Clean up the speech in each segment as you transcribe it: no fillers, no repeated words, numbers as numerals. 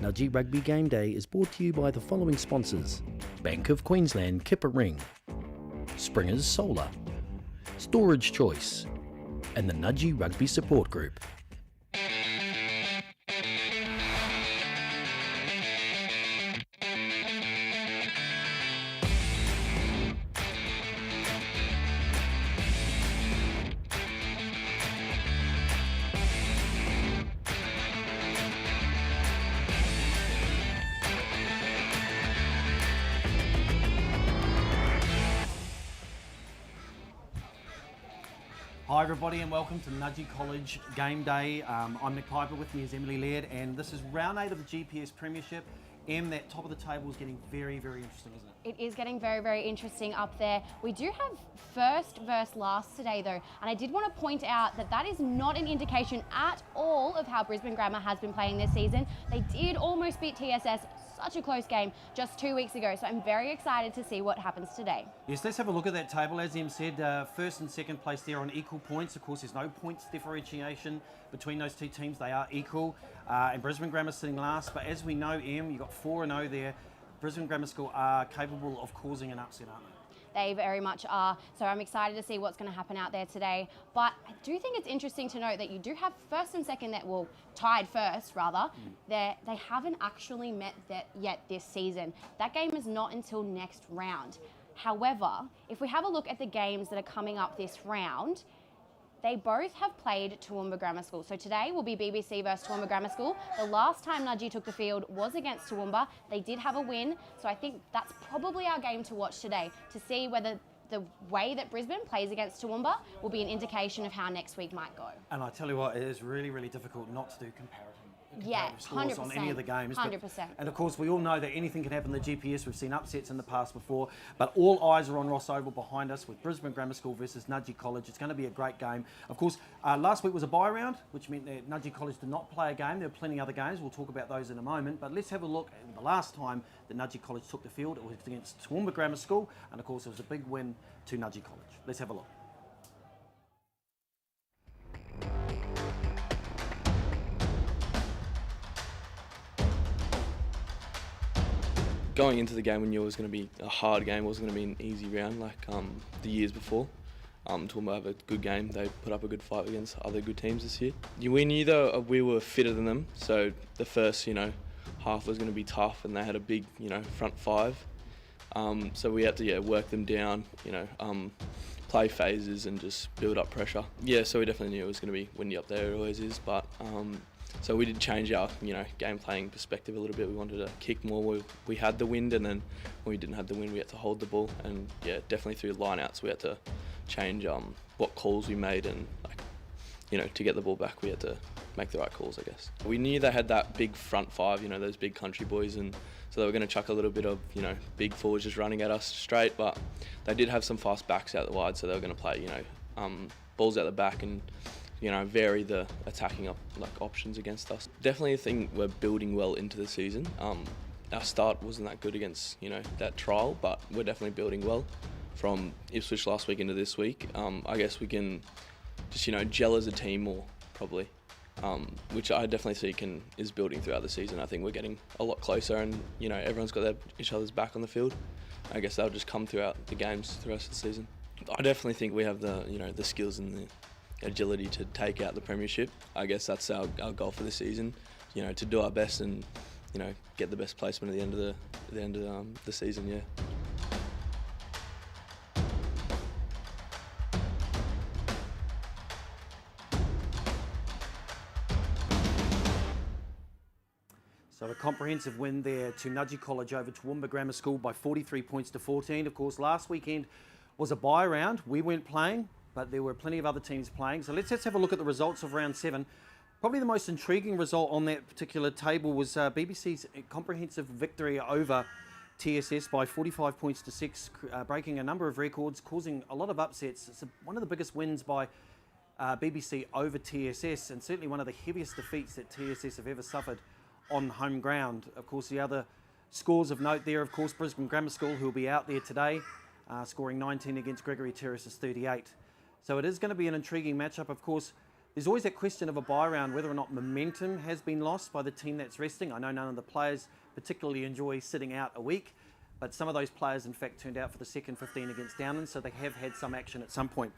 Nudgee Rugby Game Day is brought to you by the following sponsors: Bank of Queensland Kipper Ring, Springers Solar, Storage Choice, and the Nudgee Rugby Support Group. Hi everybody and welcome to Nudgee College Game Day. I'm Nick Piper, with me is Emily Laird, and this is round 8 of the GPS Premiership. That top of the table is getting very, very interesting, isn't it? It is getting very, very interesting up there. We do have first versus last today though, and I did want to point out that that is not an indication at all of how Brisbane Grammar has been playing this season. They did almost beat TSS, such a close game, just 2 weeks ago, so I'm very excited to see what happens today. Yes, let's have a look at that table. As Em said, first and second place there on equal points. Of course, there's no points differentiation between those two teams. They are equal. And Brisbane Grammar sitting last, but as we know, Em, you've got 4-0 there. Brisbane Grammar School are capable of causing an upset, aren't they? They very much are, so I'm excited to see what's going to happen out there today. But I do think it's interesting to note that you do have first and second that, well, tied first rather. They haven't actually met that yet this season. That game is not until next round. However, if we have a look at the games that are coming up this round, they both have played Toowoomba Grammar School. So today will be BBC versus Toowoomba Grammar School. The last time Nudgee took the field was against Toowoomba. They did have a win. So I think that's probably our game to watch today, to see whether the way that Brisbane plays against Toowoomba will be an indication of how next week might go. And I tell you what, it is really, really difficult not to do comparative scores 100%, on any of the games. 100%. And of course, we all know that anything can happen in the GPS. We've seen upsets in the past before, but all eyes are on Ross Oval behind us with Brisbane Grammar School versus Nudgee College. It's going to be a great game. Of course, last week was a bye round, which meant that Nudgee College did not play a game. There were plenty of other games. We'll talk about those in a moment, but let's have a look at the last time that Nudgee College took the field. It was against Toowoomba Grammar School, and of course, it was a big win to Nudgee College. Let's have a look. Going into the game, we knew it was going to be a hard game. It wasn't going to be an easy round like the years before. Toowoomba have a good game. They put up a good fight against other good teams this year. We knew though we were fitter than them, so the first half was going to be tough, and they had a big front five. So we had to work them down, play phases and just build up pressure. Yeah, so we definitely knew it was going to be windy up there. It always is, but. So we did change our, game playing perspective a little bit. We wanted to kick more. We had the wind, and then when we didn't have the wind, we had to hold the ball. And yeah, definitely through line-outs, we had to change what calls we made, and to get the ball back, we had to make the right calls, I guess. We knew they had that big front five, those big country boys, and so they were going to chuck a little bit of, big forwards just running at us straight. But they did have some fast backs out the wide, so they were going to play, balls out the back and. Vary the attacking options against us. Definitely think we're building well into the season. Our start wasn't that good against, that trial, but we're definitely building well from Ipswich last week into this week. I guess we can just, gel as a team more, probably, which I definitely see is building throughout the season. I think we're getting a lot closer, and, everyone's got each other's back on the field. I guess that'll just come throughout the games the rest of the season. I definitely think we have the, the skills and the agility to take out the premiership. I guess that's our goal for the season, to do our best and get the best placement at the end of the season. Yeah. So a comprehensive win there to Nudgee College over Toowoomba Grammar School by 43 points to 14. Of course, last weekend was a bye round. We weren't playing, but there were plenty of other teams playing. So let's have a look at the results of round 7. Probably the most intriguing result on that particular table was BBC's comprehensive victory over TSS by 45 points to 6, breaking a number of records, causing a lot of upsets. It's one of the biggest wins by BBC over TSS, and certainly one of the heaviest defeats that TSS have ever suffered on home ground. Of course, the other scores of note there, of course, Brisbane Grammar School, who will be out there today, scoring 19 against Gregory Terrace's 38. So it is going to be an intriguing matchup. Of course, There's always that question of a bye round, whether or not momentum has been lost by the team that's resting. I know none of the players particularly enjoy sitting out a week, but some of those players, in fact, turned out for the second 15 against Downland, so they have had some action at some point.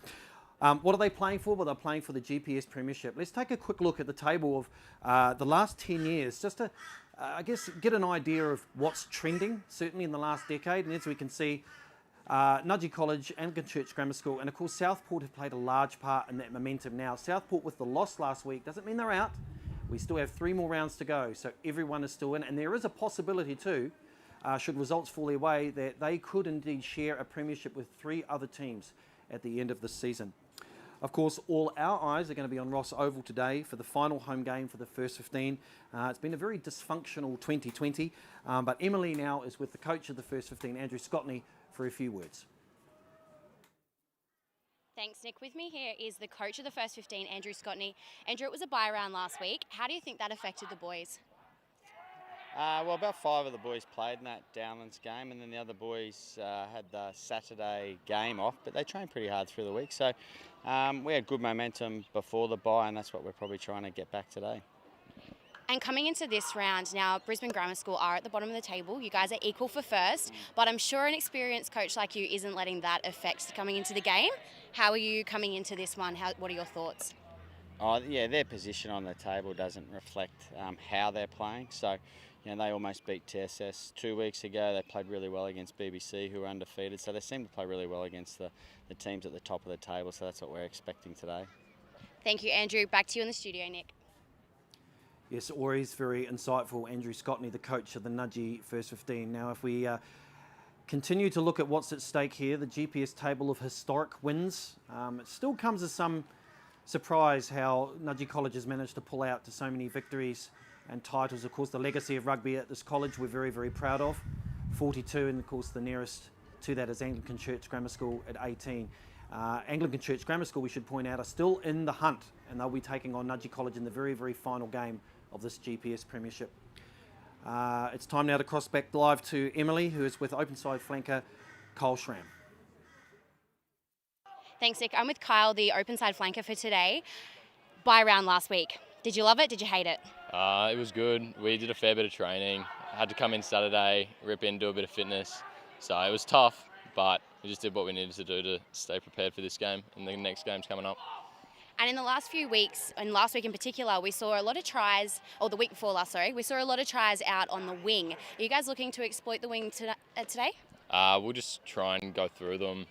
What are they playing for? Well, they're playing for the GPS Premiership. Let's take a quick look at the table of the last 10 years, just to, I guess, get an idea of what's trending, certainly in the last decade. And as we can see, Nudgee College, Anglican Church Grammar School, and of course Southport have played a large part in that momentum now. Southport with the loss last week doesn't mean they're out. We still have 3 more rounds to go, so everyone is still in. And there is a possibility too, should results fall their way, that they could indeed share a premiership with 3 other teams at the end of the season. Of course, all our eyes are going to be on Ross Oval today for the final home game for the first 15. It's been a very dysfunctional 2020, but Emily now is with the coach of the first 15, Andrew Scottney, for a few words. Thanks, Nick. With me here is the coach of the first 15, Andrew Scottney. Andrew, it was a bye round last week. How do you think that affected the boys? Well, about 5 of the boys played in that Downlands game, and then the other boys had the Saturday game off, but they trained pretty hard through the week. So we had good momentum before the bye, and that's what we're probably trying to get back today. And coming into this round now, Brisbane Grammar School are at the bottom of the table. You guys are equal for first, but I'm sure an experienced coach like you isn't letting that affect coming into the game. How are you coming into this one? What are your thoughts? Oh, yeah, their position on the table doesn't reflect how they're playing. So, you know, they almost beat TSS 2 weeks ago. They played really well against BBC, who were undefeated. So they seem to play really well against the teams at the top of the table. So that's what we're expecting today. Thank you, Andrew. Back to you in the studio, Nick. Yes, always very insightful, Andrew Scottney, the coach of the Nudgee First 15. Now, if we continue to look at what's at stake here, the GPS table of historic wins, it still comes as some surprise how Nudgee College has managed to pull out to so many victories and titles. Of course, the legacy of rugby at this college we're very, very proud of. 42, and of course the nearest to that is Anglican Church Grammar School at 18. Anglican Church Grammar School, we should point out, are still in the hunt, and they'll be taking on Nudgee College in the very, very final game of this GPS Premiership. It's time now to cross back live to Emily, who is with open side flanker Kyle Schramm. Thanks, Nick. I'm with Kyle, the open side flanker for today. Bye round last week. Did you love it? Did you hate it? It was good. We did a fair bit of training. I had to come in Saturday, rip in, do a bit of fitness. So it was tough, but we just did what we needed to do to stay prepared for this game, and the next game's coming up. And in the last few weeks, and last week in particular, we saw a lot of tries, or the week before last, sorry, we saw a lot of tries out on the wing. Are you guys looking to exploit the wing today? We'll just try and go through them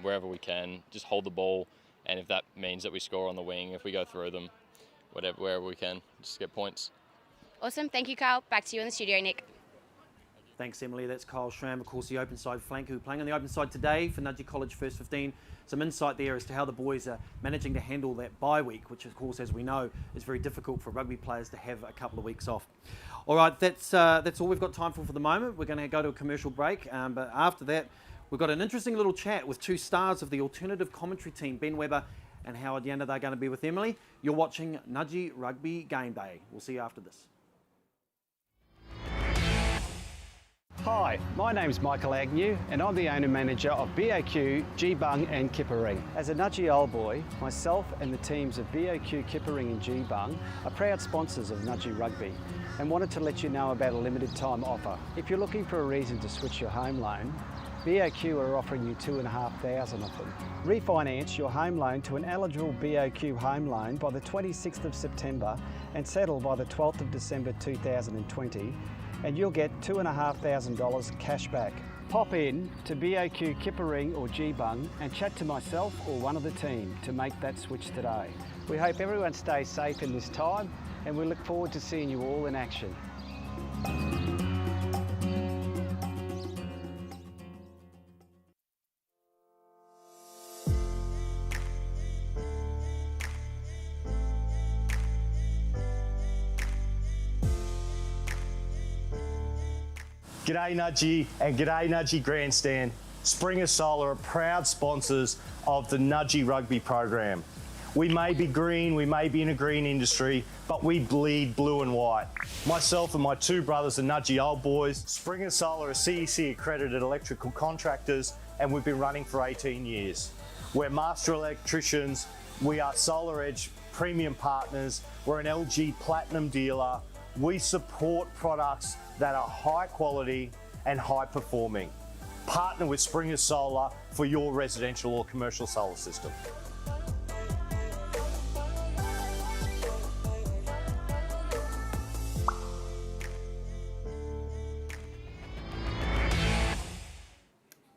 wherever we can, just hold the ball, and if that means that we score on the wing, if we go through them, wherever we can, just get points. Awesome. Thank you, Kyle. Back to you in the studio, Nick. Thanks, Emily. That's Kyle Schramm, of course, the open side flanker, who playing on the open side today for Nudgee College First 15. Some insight there as to how the boys are managing to handle that bye week, which, of course, as we know, is very difficult for rugby players to have a couple of weeks off. All right, that's all we've got time for the moment. We're going to go to a commercial break, but after that, we've got an interesting little chat with 2 stars of the alternative commentary team, Ben Webber and Howard Yander. They're going to be with Emily. You're watching Nudgee Rugby Game Day. We'll see you after this. Hi, my name's Michael Agnew and I'm the owner-manager of BOQ, G-Bung and Kippa-Ring. As a Nudgee old boy, myself and the teams of BOQ, Kippa-Ring and G-Bung are proud sponsors of Nudgee Rugby and wanted to let you know about a limited time offer. If you're looking for a reason to switch your home loan, BOQ are offering you $2,500 of them. Refinance your home loan to an eligible BOQ home loan by the 26th of September and settle by the 12th of December 2020, and you'll get $2,500 cash back. Pop in to BOQ, Kippa-Ring or G-Bung and chat to myself or one of the team to make that switch today. We hope everyone stays safe in this time and we look forward to seeing you all in action. G'day Nudgee and g'day Nudgee Grandstand. Springer Solar are proud sponsors of the Nudgee Rugby program. We may be green, we may be in a green industry, but we bleed blue and white. Myself and my 2 brothers are Nudgee old boys. Springer Solar are CEC accredited electrical contractors and we've been running for 18 years. We're master electricians, we are Solar Edge premium partners. We're an LG Platinum dealer. We support products that are high quality and high performing. Partner with Springer Solar for your residential or commercial solar system.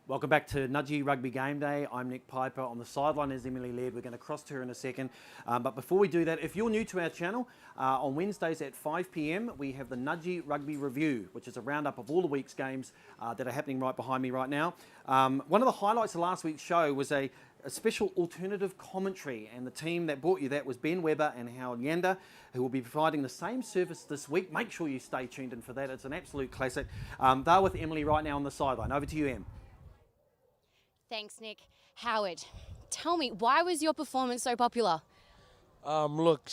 Welcome back to Nudgee Rugby Game Day. I'm Nick Piper. On the sideline is Emily Laird. We're going to cross to her in a second. But before we do that, if you're new to our channel, on Wednesdays at 5 p.m, we have the Nudgee Rugby Review, which is a roundup of all the week's games that are happening right behind me right now. One of the highlights of last week's show was a special alternative commentary, and the team that brought you that was Ben Webber and Howard Yanda, who will be providing the same service this week. Make sure you stay tuned in for that. It's an absolute classic. They're with Emily right now on the sideline. Over to you, Em. Thanks, Nick. Howard, tell me, why was your performance so popular? Look,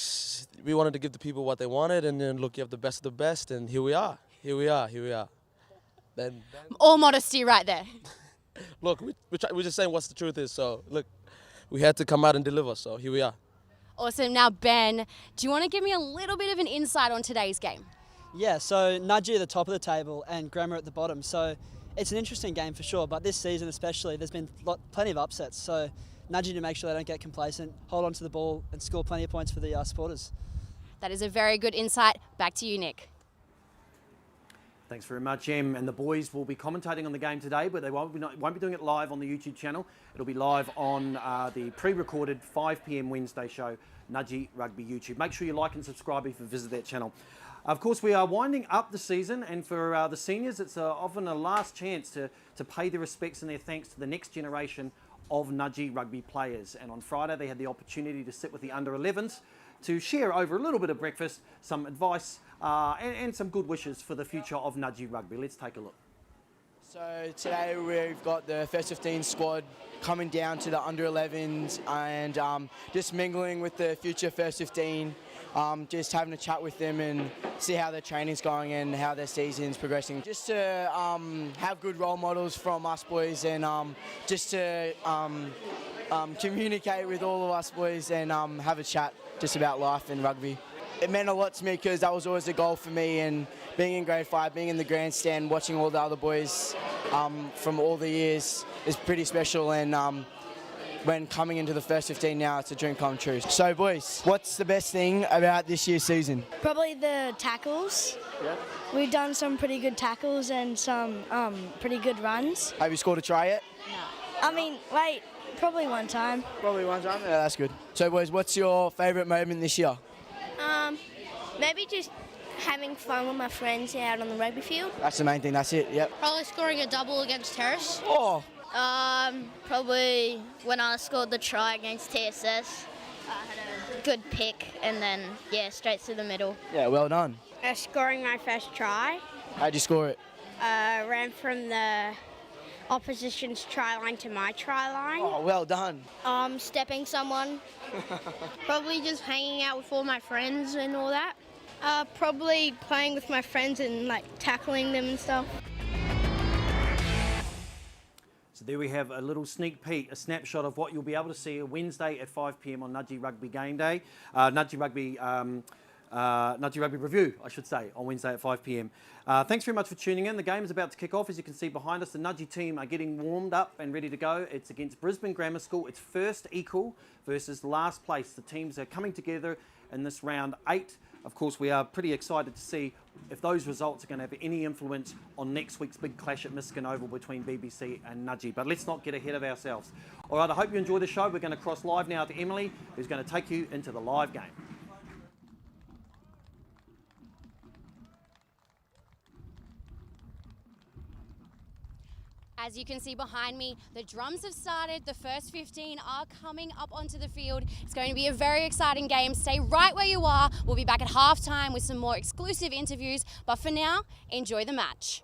we wanted to give the people what they wanted, and then look, you have the best of the best, and here we are. Then All modesty right there. look, we're just saying what the truth is. So look, we had to come out and deliver. So here we are. Awesome. Now, Ben, do you want to give me a little bit of an insight on today's game? Yeah, so Nudgee at the top of the table and Grammar at the bottom. So it's an interesting game for sure, but this season especially, there's been plenty of upsets. So Nudgee to make sure they don't get complacent, hold on to the ball and score plenty of points for the supporters. That is a very good insight. Back to you, Nick. Thanks very much, Em. And the boys will be commentating on the game today, but they won't be doing it live on the YouTube channel. It'll be live on the pre-recorded 5 p.m. Wednesday show, Nudgee Rugby YouTube. Make sure you like and subscribe if you visit that channel. Of course, we are winding up the season, and for the seniors, it's often a last chance to pay their respects and their thanks to the next generation of Nudgee Rugby players. And on Friday, they had the opportunity to sit with the under-11s to share over a little bit of breakfast, some advice, and some good wishes for the future of Nudgee Rugby. Let's take a look. So today we've got the first 15 squad coming down to the under-11s and just mingling with the future first 15, just having a chat with them and see how their training's going and how their season's progressing. Just to have good role models from us boys and just to communicate with all of us boys and have a chat just about life and rugby. It meant a lot to me because that was always the goal for me, and being in grade 5, being in the grandstand, watching all the other boys from all the years is pretty special, and when coming into the first 15 now, it's a dream come true. So boys, what's the best thing about this year's season? Probably the tackles. Yeah. We've done some pretty good tackles and some pretty good runs. Have you scored a try yet? No. I mean, wait, probably one time. Probably one time? Yeah, that's good. So boys, what's your favourite moment this year? Maybe just having fun with my friends out on the rugby field. That's the main thing, that's it, yep. Probably scoring a double against Terrace. Oh! Probably when I scored the try against TSS. I had a good pick and then, yeah, straight through the middle. Yeah, well done. Scoring my first try. How'd you score it? Ran from the opposition's try line to my try line. Oh, well done. Stepping someone. Probably just hanging out with all my friends and all that. Probably playing with my friends and like tackling them and stuff. So there we have a little sneak peek, a snapshot of what you'll be able to see Wednesday at 5 p.m. on Nudgee Rugby Game Day. Nudgee Rugby Review, I should say, on Wednesday at 5 p.m. Thanks very much for tuning in. The game is about to kick off. As you can see behind us, the Nudgee team are getting warmed up and ready to go. It's against Brisbane Grammar School. It's first equal versus last place. The teams are coming together in this round 8. Of course, we are pretty excited to see if those results are going to have any influence on next week's big clash at Miskin Oval between BBC and Nudgee. But let's not get ahead of ourselves. All right, I hope you enjoy the show. We're going to cross live now to Emily, who's going to take you into the live game. As you can see behind me, the drums have started. The first 15 are coming up onto the field. It's going to be a very exciting game. Stay right where you are. We'll be back at halftime with some more exclusive interviews. But for now, enjoy the match.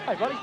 Hey, buddy.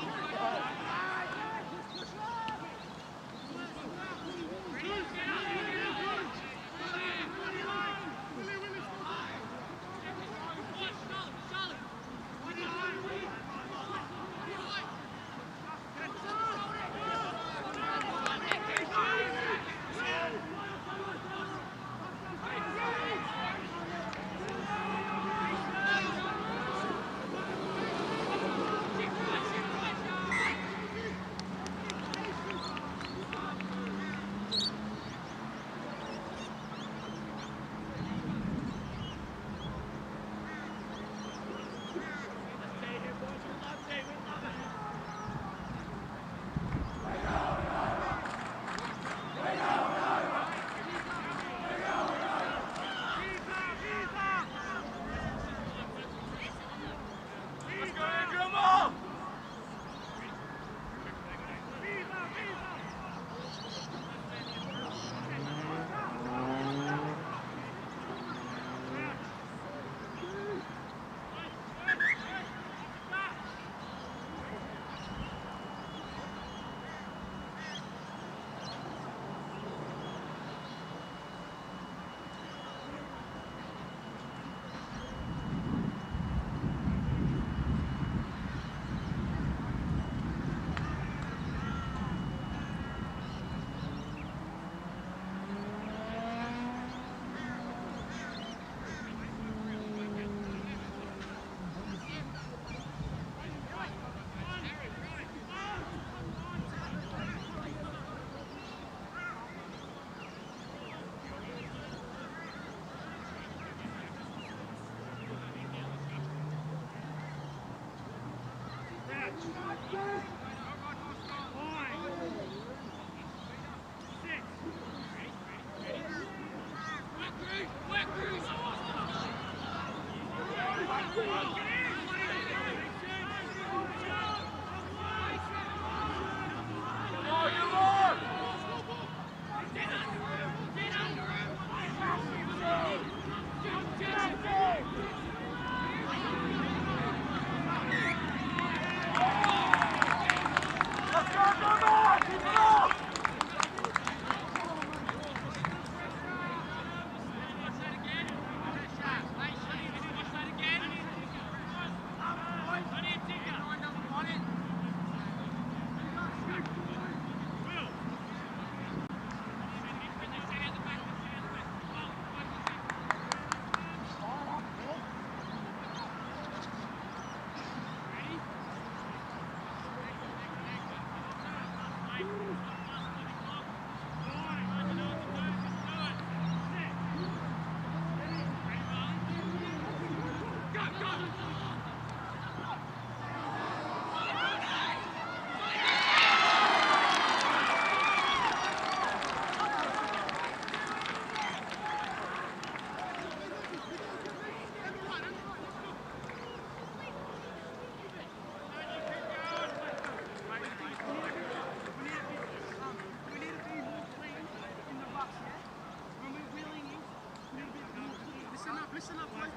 listen up, please.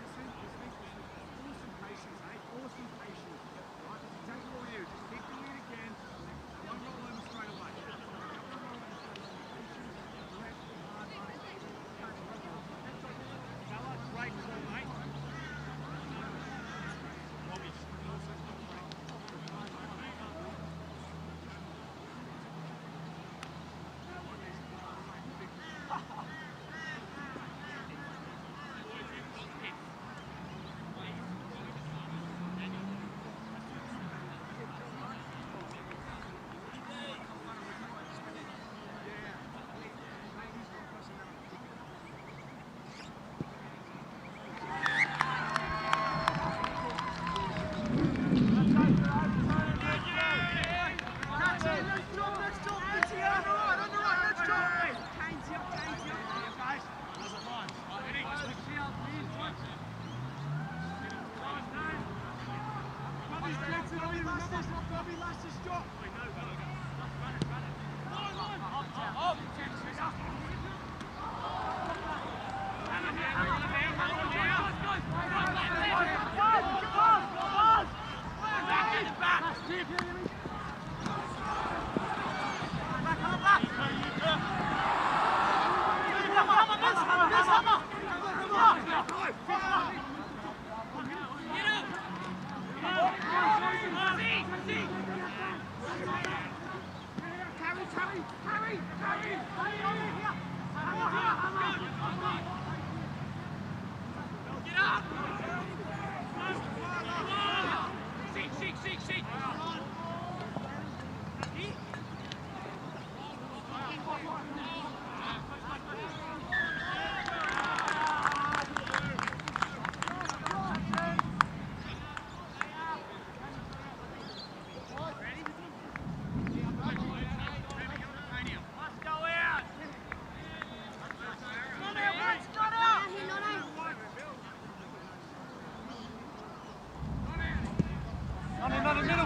Awesome patience, eh? Awesome patience. Right, take it all you. Just keep doing it again. Don't roll over straight away. Fella, great call, mate. Not in the middle.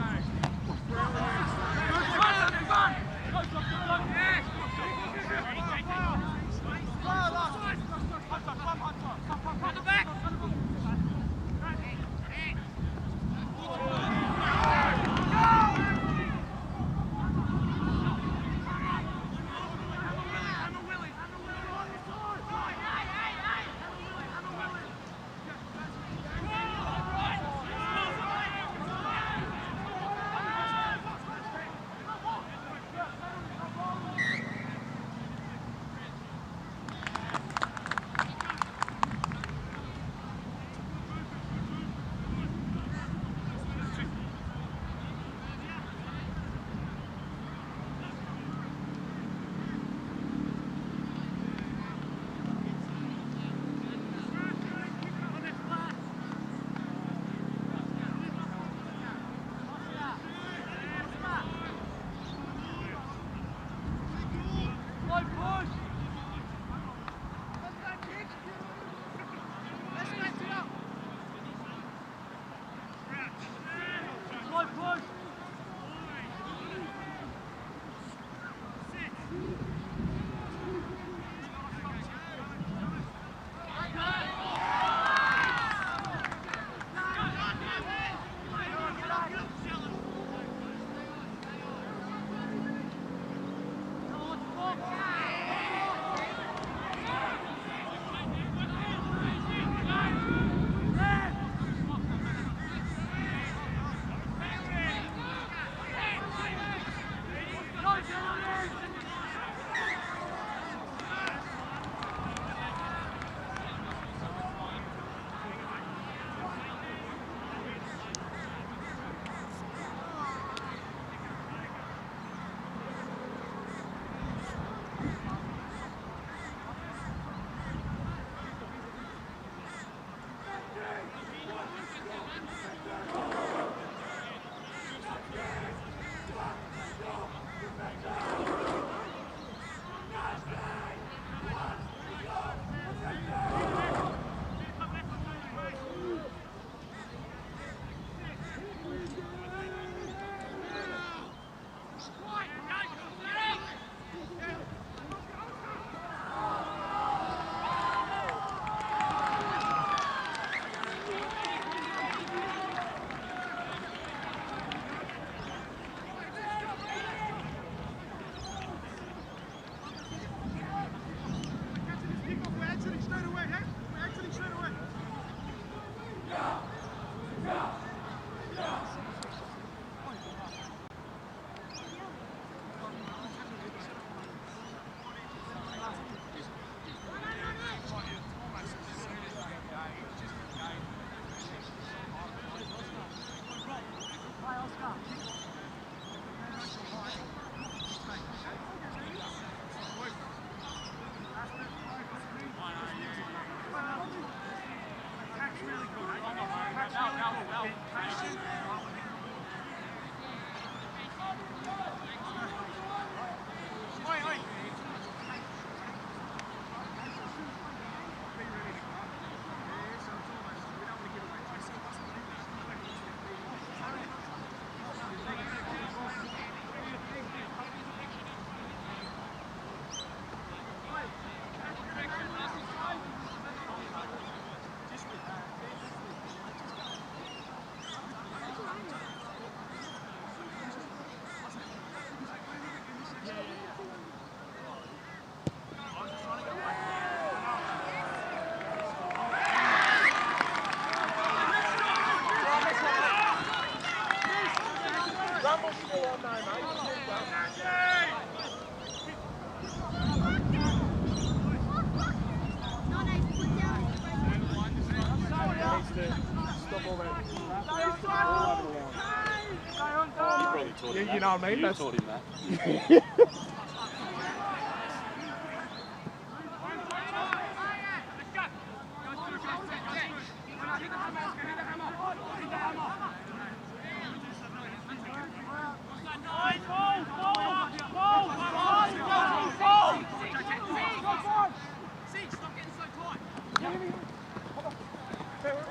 You know what I mean? You taught him that.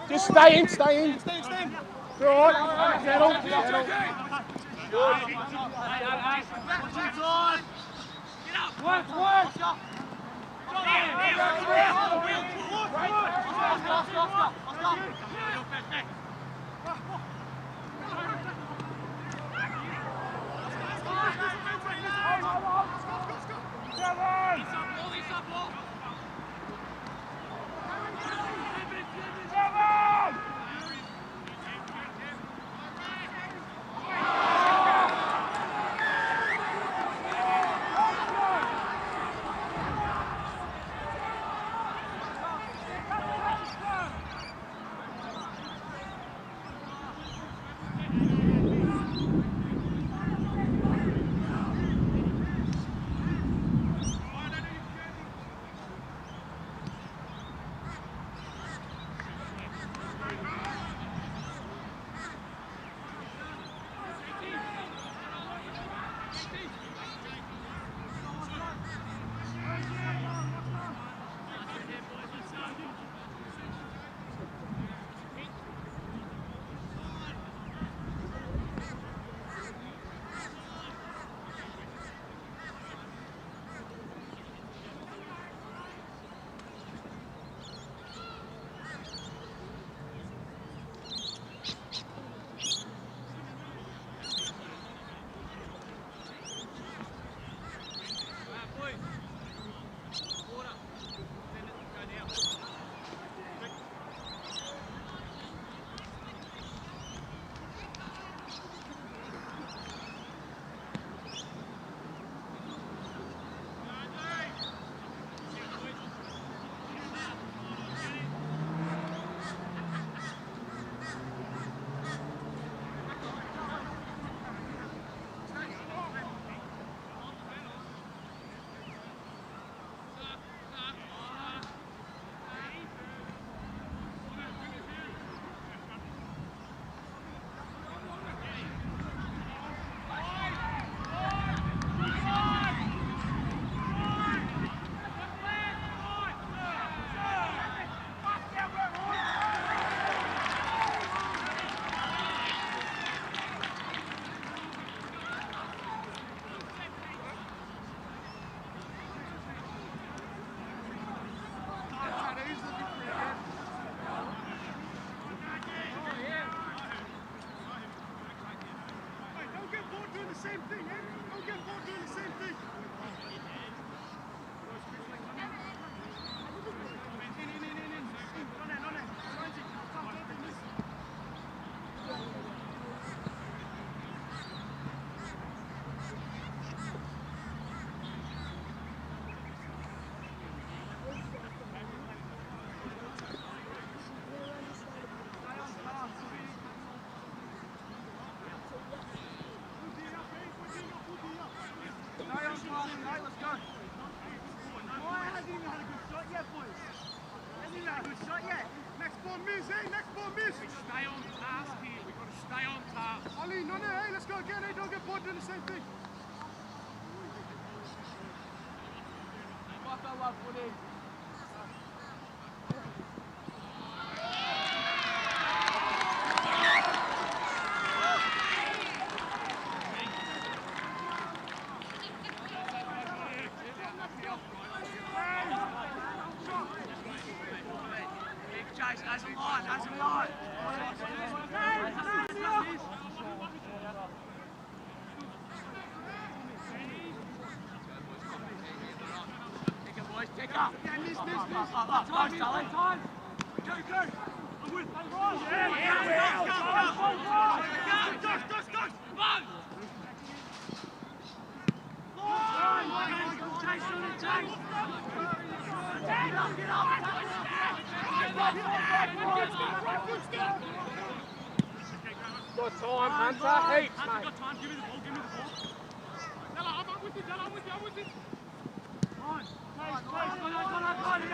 Just stay in, stay in. You're all right. Settle, settle. Work, work. Same thing, eh? Don't get bored doing the same thing. Stay on task here. We've got to stay on task. Ali, no, hey, let's go again. Hey, don't get bored doing the same thing. As a line, as a line. Take it, boys, take up. Miss. Time. Go. I'm with. Get up. Got time, Hunter. Heaps, mate. Got time. Give me the ball.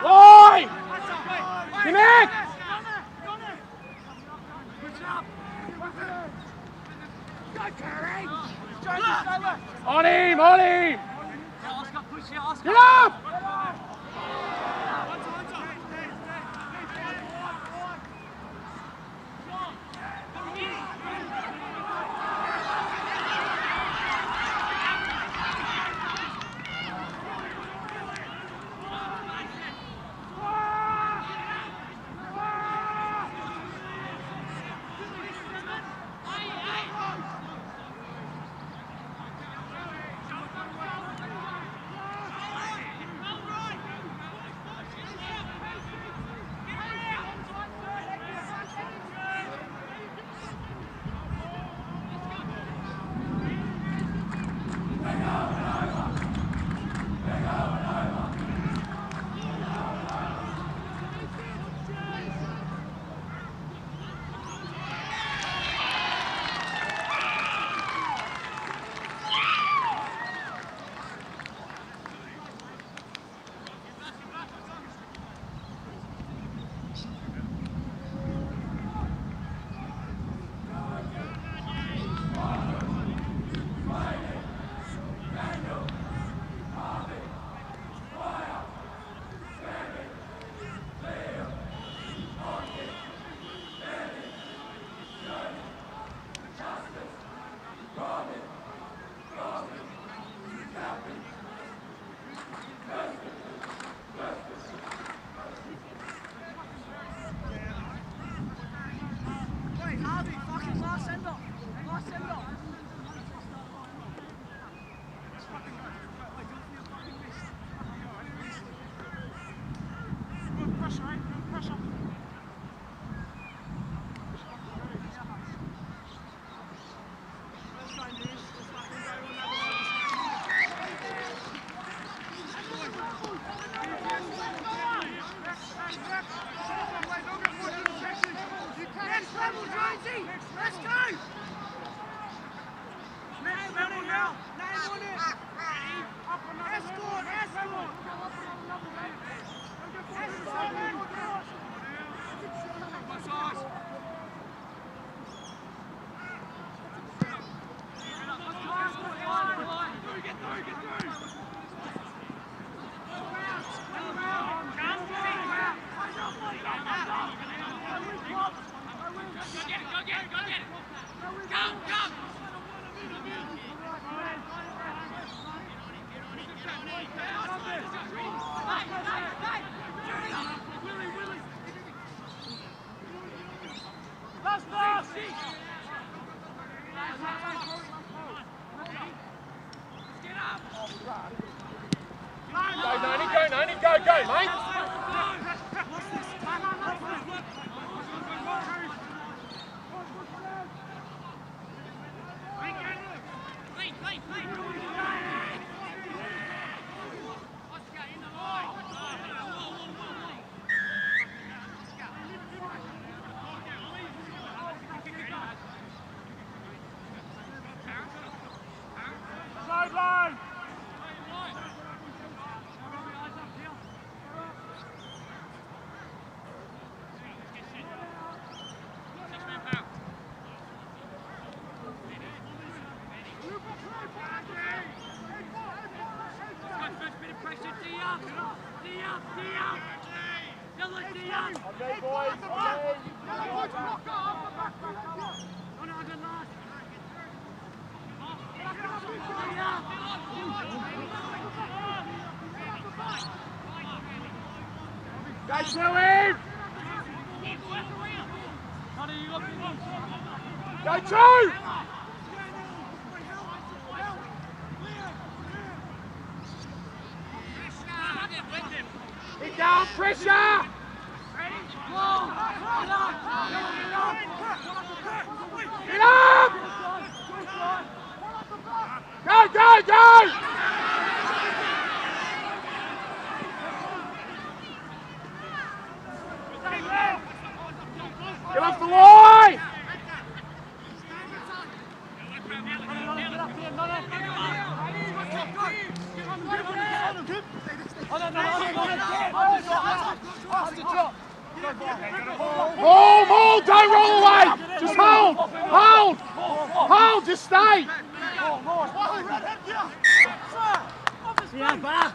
Oi! Connect! On him! On him! Get up! Go two! Get down, pressure! Get up! Go, go, go! Get off the line! Get Move, don't roll away. Just hold, just stay. Yeah, back.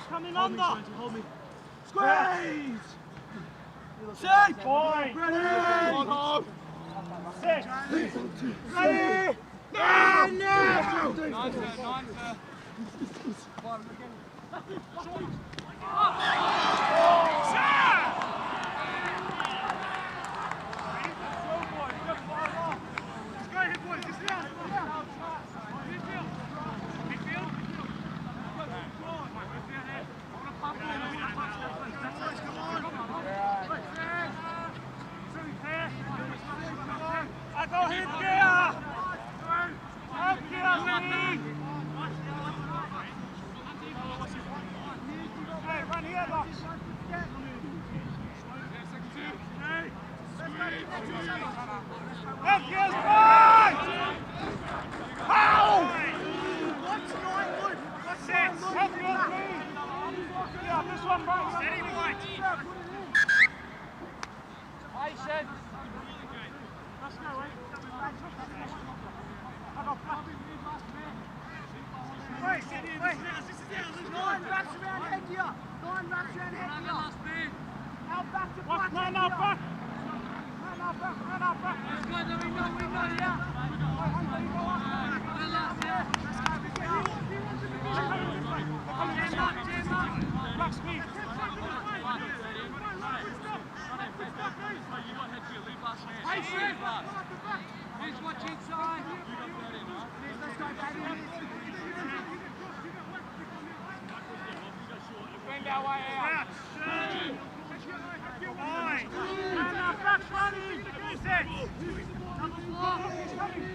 Coming under. Squeeze. Six. Point. Ready. Six. Ready. Nine.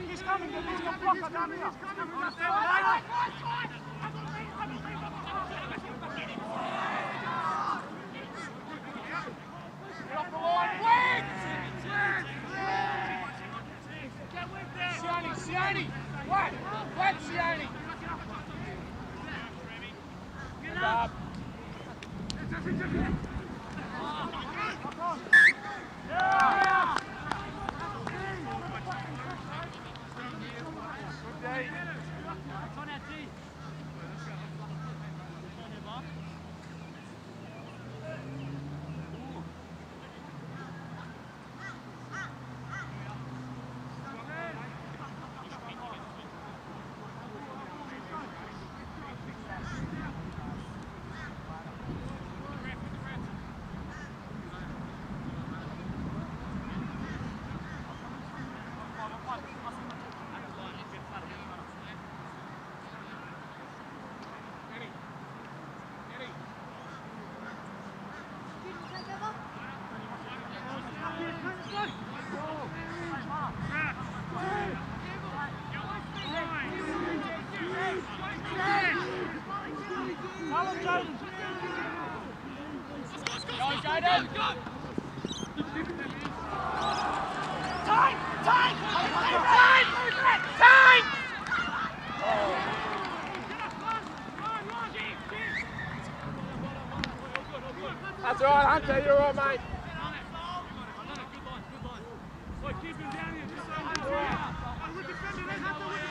He's coming, he's got blocker down here. Siani, what? What, Siani? Get up. Yeah. Good day. It's on our team. That's all right, Hunter, you're all right, mate. Keep him down here, just so we're defending it, Hunter, we're defending it.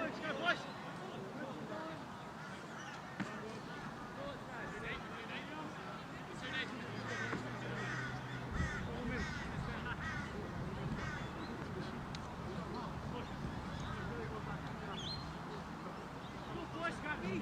Let's go, boys. Boys, got me.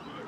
Good.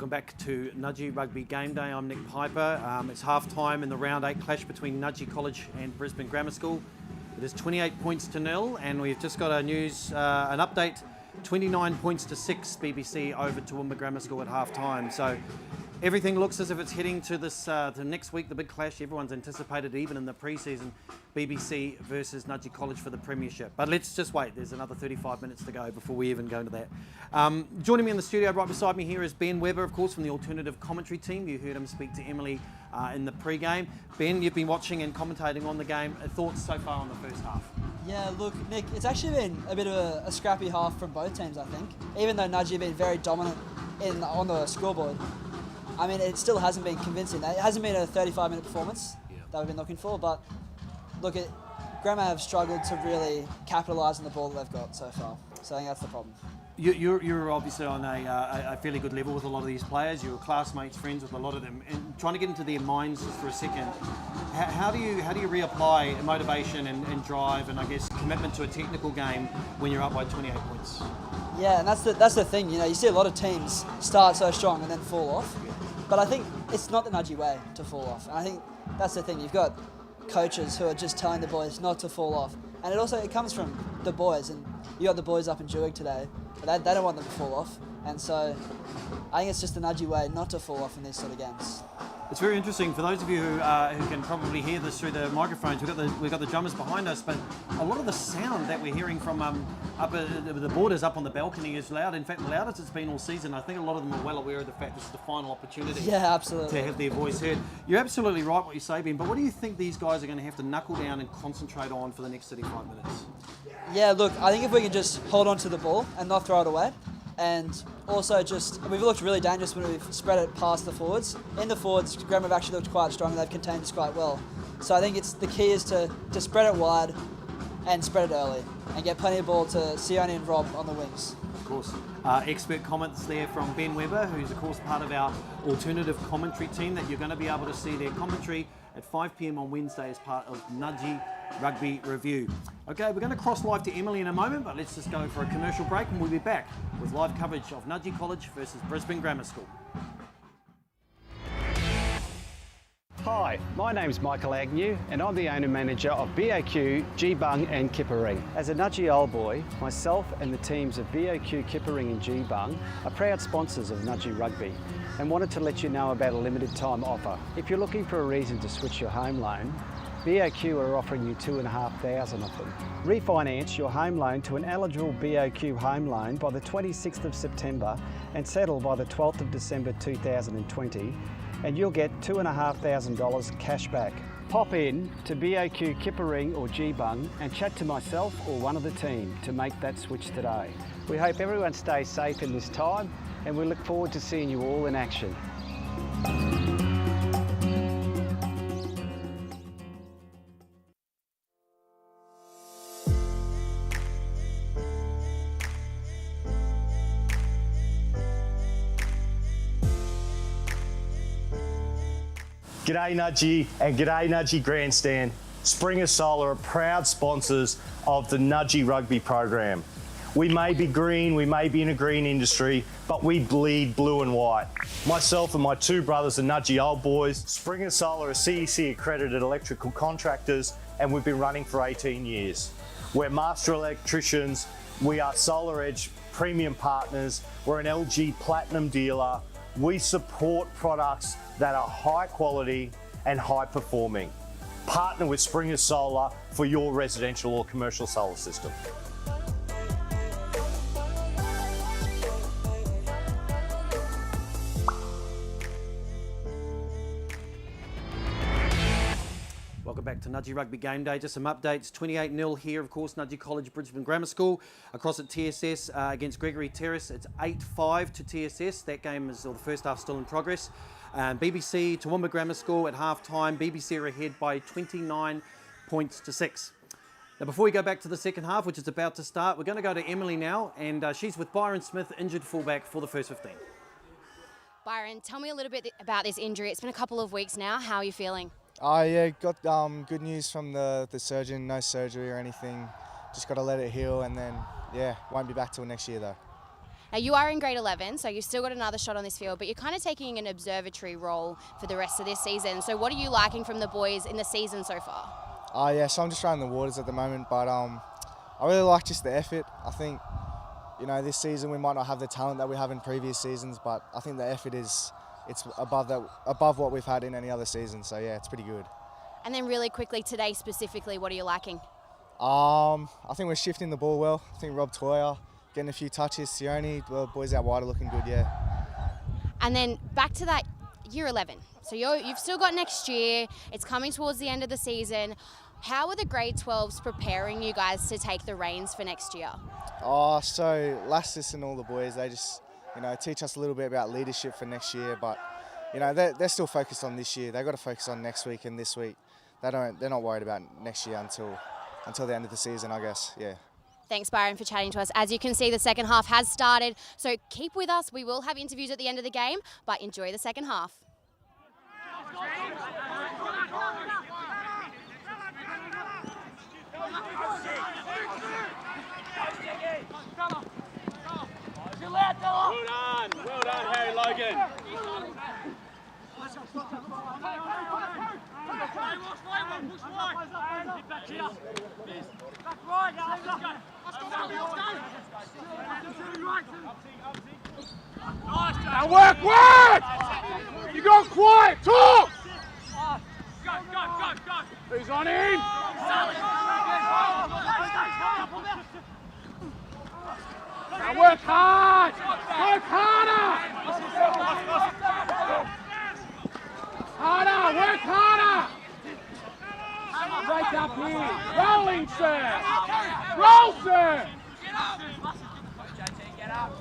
Welcome back to Nudgee Rugby Game Day. I'm Nick Piper. It's half-time in the round 8 clash between Nudgee College and Brisbane Grammar School. It is 28 points to 0, and we've just got an update. 29 points to 6, BBC over Toowoomba Grammar School at half-time. So everything looks as if it's heading to this to next week, the big clash. Everyone's anticipated, even in the pre-season, BBC versus Nudgee College for the premiership. But let's just wait. There's another 35 minutes to go before we even go into that. Joining me in the studio right beside me here is Ben Webber, of course, from the alternative commentary team. You heard him speak to Emily in the pre-game. Ben, you've been watching and commentating on the game. Thoughts so far on the first half? Yeah, look, Nick, it's actually been a bit of a scrappy half from both teams, I think. Even though Nudgee have been very dominant on the scoreboard, I mean, it still hasn't been convincing. It hasn't been a 35-minute performance that we've been looking for, but look, Grammar have struggled to really capitalise on the ball that they've got so far. So I think that's the problem. You're obviously on a fairly good level with a lot of these players. You're classmates, friends with a lot of them, and trying to get into their minds just for a second. How do you reapply motivation and drive and I guess commitment to a technical game when you're up by 28 points? Yeah, and that's the thing. You know, you see a lot of teams start so strong and then fall off, but I think it's not the Nudgee way to fall off. And I think that's the thing. You've got coaches who are just telling the boys not to fall off, and it comes from the boys. And you got the boys up in Jewig today. But they don't want them to fall off, and so I think it's just the Nudgee way not to fall off in these sort of games. It's very interesting for those of you who can probably hear this through the microphones. We've got the drummers behind us, but a lot of the sound that we're hearing from up the borders up on the balcony is loud. In fact, the loudest it's been all season. I think a lot of them are well aware of the fact this is the final opportunity. Yeah, absolutely. To have their voice heard. You're absolutely right what you say, Ben. But what do you think these guys are going to have to knuckle down and concentrate on for the next 35 minutes? Yeah, look, I think if we can just hold on to the ball and not throw it away, and also we've looked really dangerous when we've spread it past the forwards. In the forwards, Grammar have actually looked quite strong and they've contained us quite well. So I think the key is to spread it wide and spread it early and get plenty of ball to Sione and Rob on the wings. Of course. Expert comments there from Ben Webber, who's of course part of our alternative commentary team that you're going to be able to see their commentary at 5 p.m. on Wednesday as part of Nudgee Rugby Review. Okay, we're going to cross live to Emily in a moment, but let's just go for a commercial break and we'll be back with live coverage of Nudgee College versus Brisbane Grammar School. Hi, my name's Michael Agnew and I'm the owner-manager of BOQ, G-Bung and Kippering. As a Nudgee old boy, myself and the teams of BOQ, Kippering and G-Bung are proud sponsors of Nudgee Rugby and wanted to let you know about a limited time offer. If you're looking for a reason to switch your home loan, BOQ are offering you $2,500 of them. Refinance your home loan to an eligible BOQ home loan by the 26th of September and settle by the 12th of December 2020 and you'll get $2,500 cash back. Pop in to BOQ Kippering or G-Bung and chat to myself or one of the team to make that switch today. We hope everyone stays safe in this time and we look forward to seeing you all in action. G'day Nudgee and g'day Nudgee Grandstand. Springer Solar are proud sponsors of the Nudgee Rugby program. We may be green, we may be in a green industry, but we bleed blue and white. Myself and my two brothers are Nudgee old boys. Springer Solar are CEC accredited electrical contractors and we've been running for 18 years. We're master electricians, we are Solar Edge premium partners, we're an LG platinum dealer. We support products that are high quality and high performing. Partner with Springer Solar for your residential or commercial solar system. Welcome back to Nudgee Rugby Game Day. Just some updates. 28-0 here, of course, Nudgee College, Brisbane Grammar School. Across at TSS against Gregory Terrace, it's 8-5 to TSS. That game is, or the first half, still in progress. BBC, Toowoomba Grammar School at half-time. BBC are ahead by 29 points to 6. Now, before we go back to the second half, which is about to start, we're going to go to Emily now, and she's with Byron Smith, injured fullback for the first 15. Byron, tell me a little bit about this injury. It's been a couple of weeks now. How are you feeling? Yeah, got good news from the surgeon, no surgery or anything. Just got to let it heal and then, yeah, won't be back till next year though. Now you are in grade 11, so you've still got another shot on this field, but you're kind of taking an observatory role for the rest of this season. So what are you liking from the boys in the season so far? Yeah, so I'm just trying the waters at the moment, but I really like just the effort. I think, you know, this season we might not have the talent that we have in previous seasons, but I think the effort it's above what we've had in any other season. So yeah, it's pretty good. And then really quickly today specifically, what are you liking? I think we're shifting the ball well. I think Rob Toyer getting a few touches. Sione, the boys out wide are looking good, yeah. And then back to that year 11. So you've still got next year. It's coming towards the end of the season. How are the grade 12s preparing you guys to take the reins for next year? So Lassis and all the boys, they just, you know, teach us a little bit about leadership for next year. But, you know, they're still focused on this year. They've got to focus on next week and this week. They're not worried about next year until the end of the season, I guess, yeah. Thanks, Byron, for chatting to us. As you can see, the second half has started, so keep with us. We will have interviews at the end of the game, but enjoy the second half. Well done, Harry Logan. Now work! You got quiet! Talk! Go! Who's on in? Now work hard! Work harder! Harder! Work harder! Break up here! Rolling, sir! Roll, sir! Get up!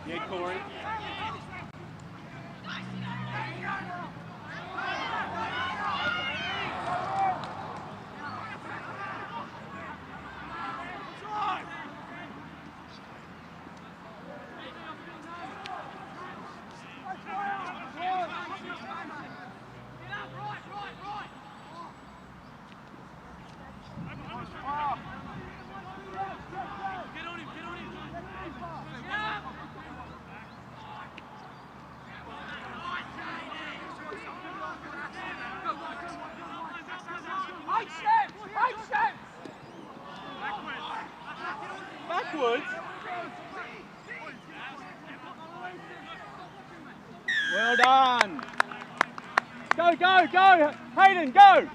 Yeah, Corey. Backwards. Well done. Go. Hayden, go.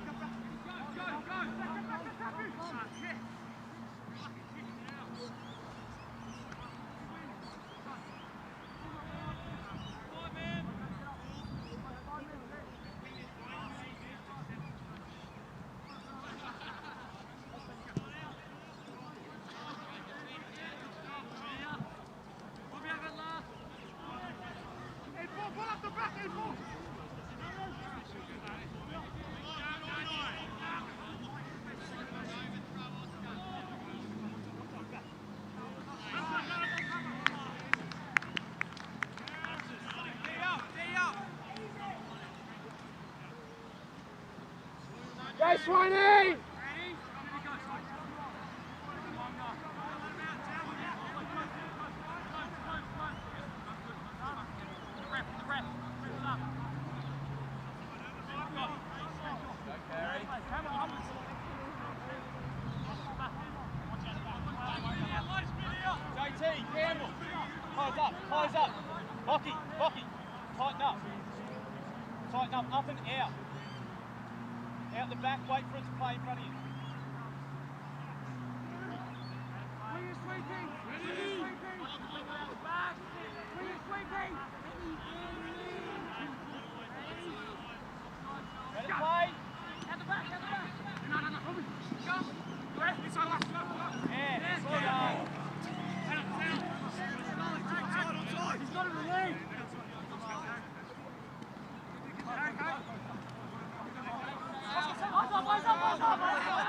Go, Swanee! JT, Campbell, close up. Hockey, tighten up and out. Out the back, wait for it to play in front of you. Where you sweeping? Back! Where you sweeping? Let it play. Out the back. No. Go. Inside last. Yeah, slow down. He's got it relieved. Eyes up!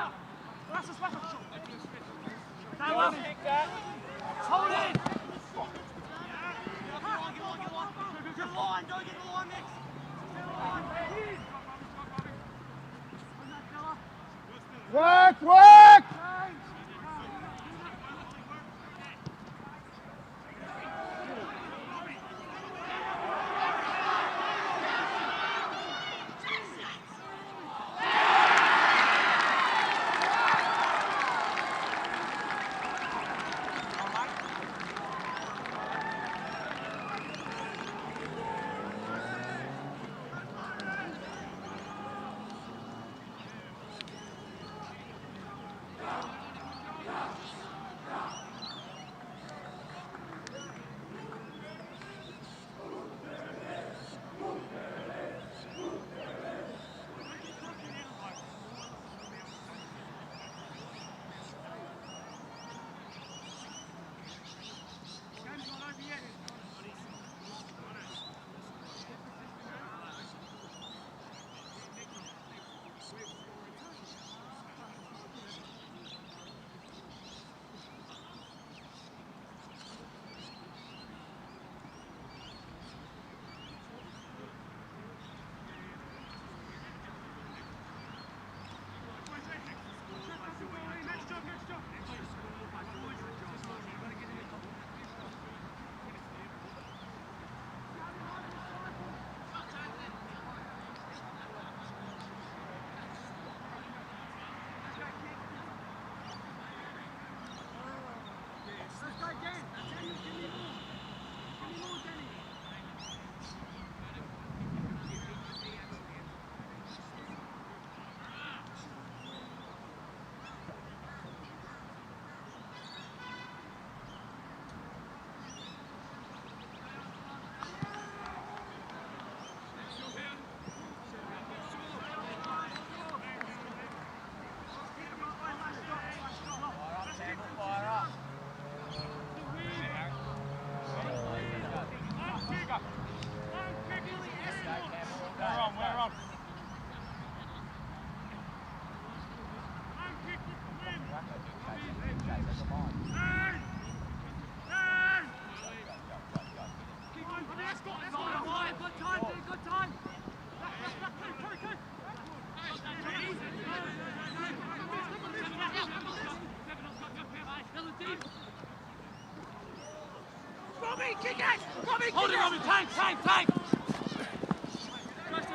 Hold it, Robbie. Tank.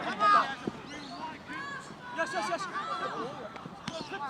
Come on. Yes. Flip.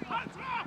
Let's go.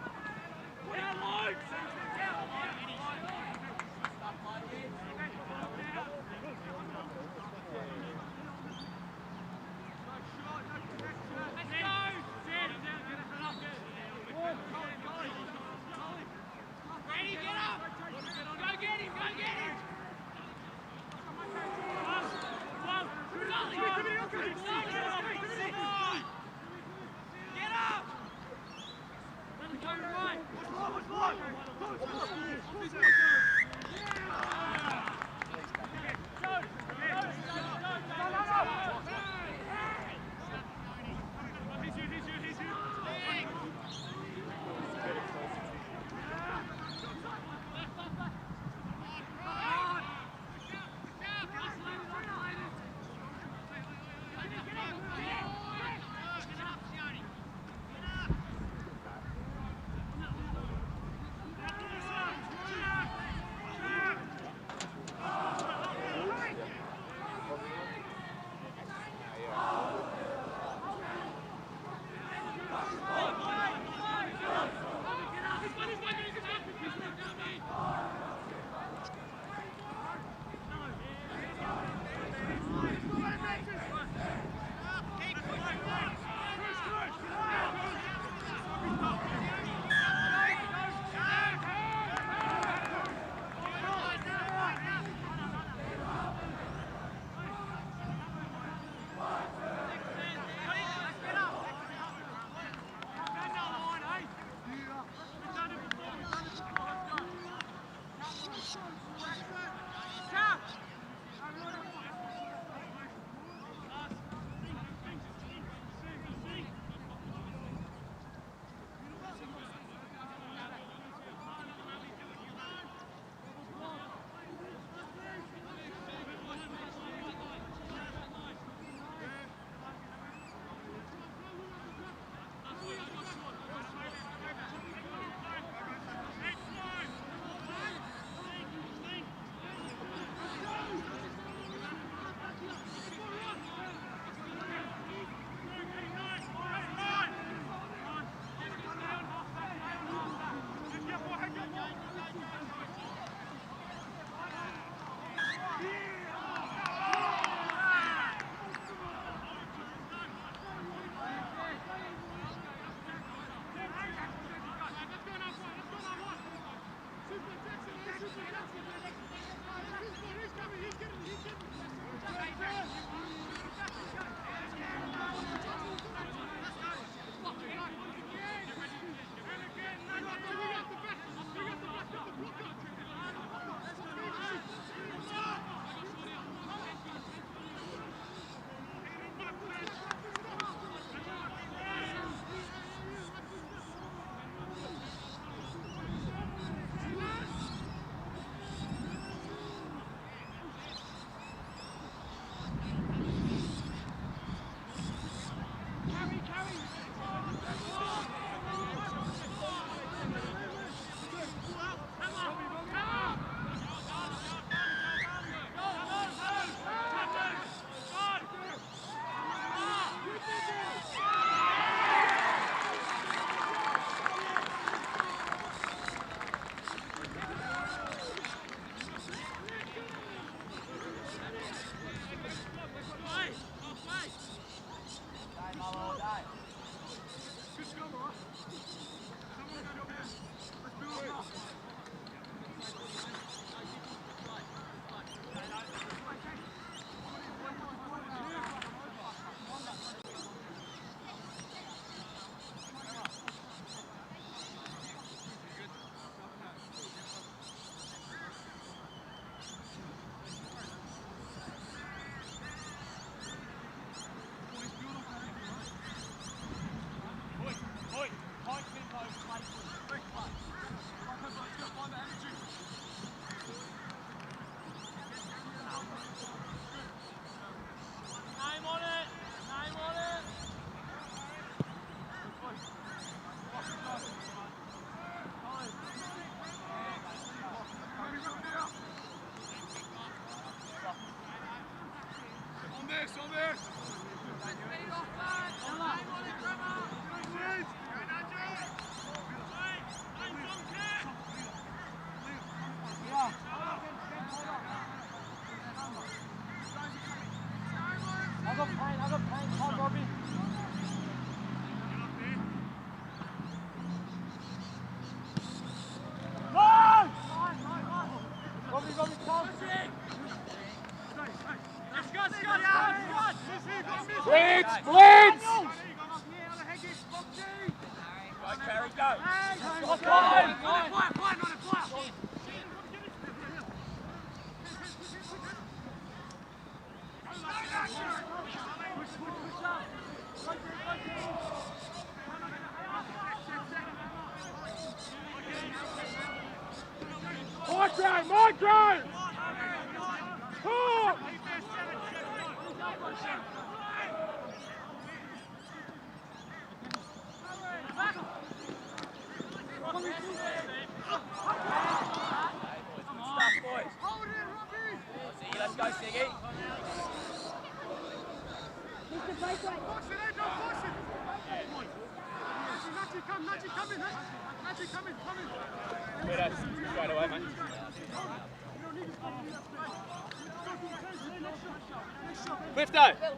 Clifto!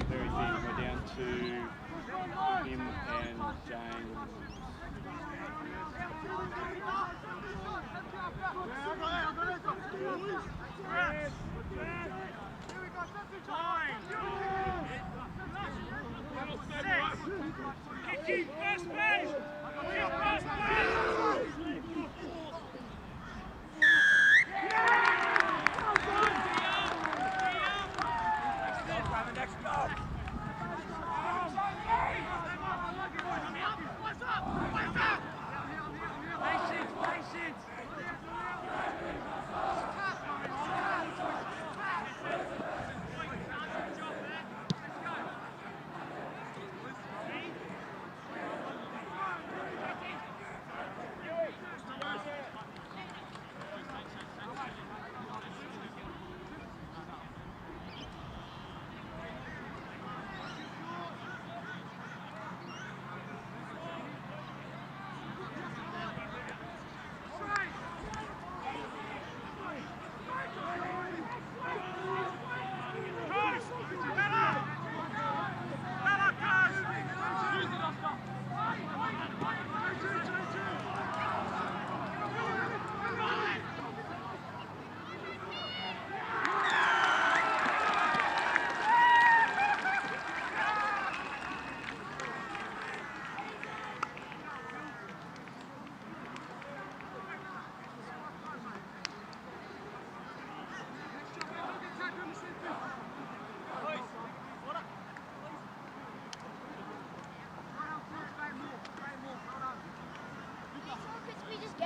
Very thin. We're down to him and James.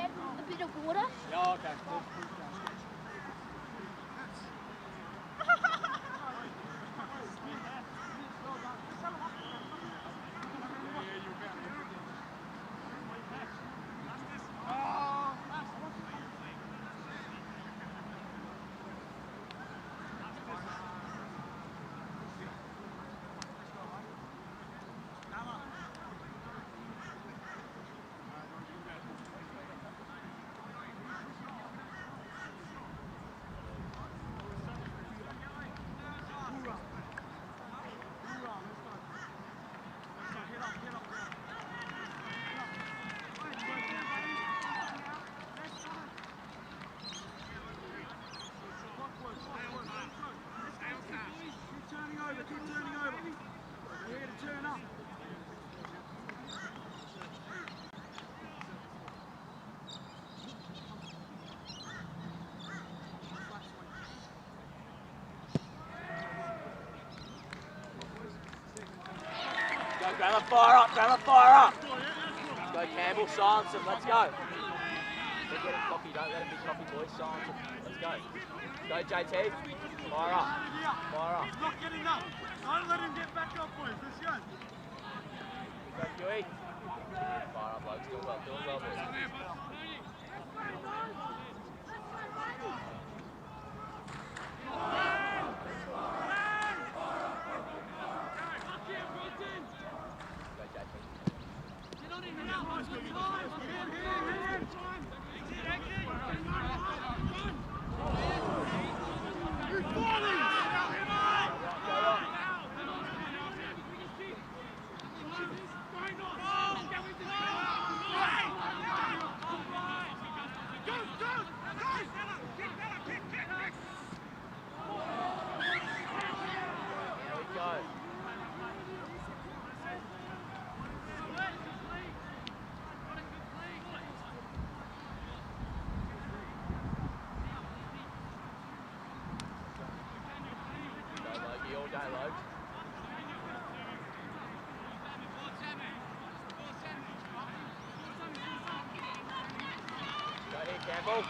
A bit of water. Oh, okay. Grandma, fire up, Grandma, fire up. Go Campbell, silence him, let's go. Don't get him cocky, don't let him be cocky, boys, silence him. Let's go. Go JT, fire up, fire up. He's not getting up. Don't let him get back up, boys. Let's go. Go Huey. Fire up, blokes, doing well, boys. Campbell.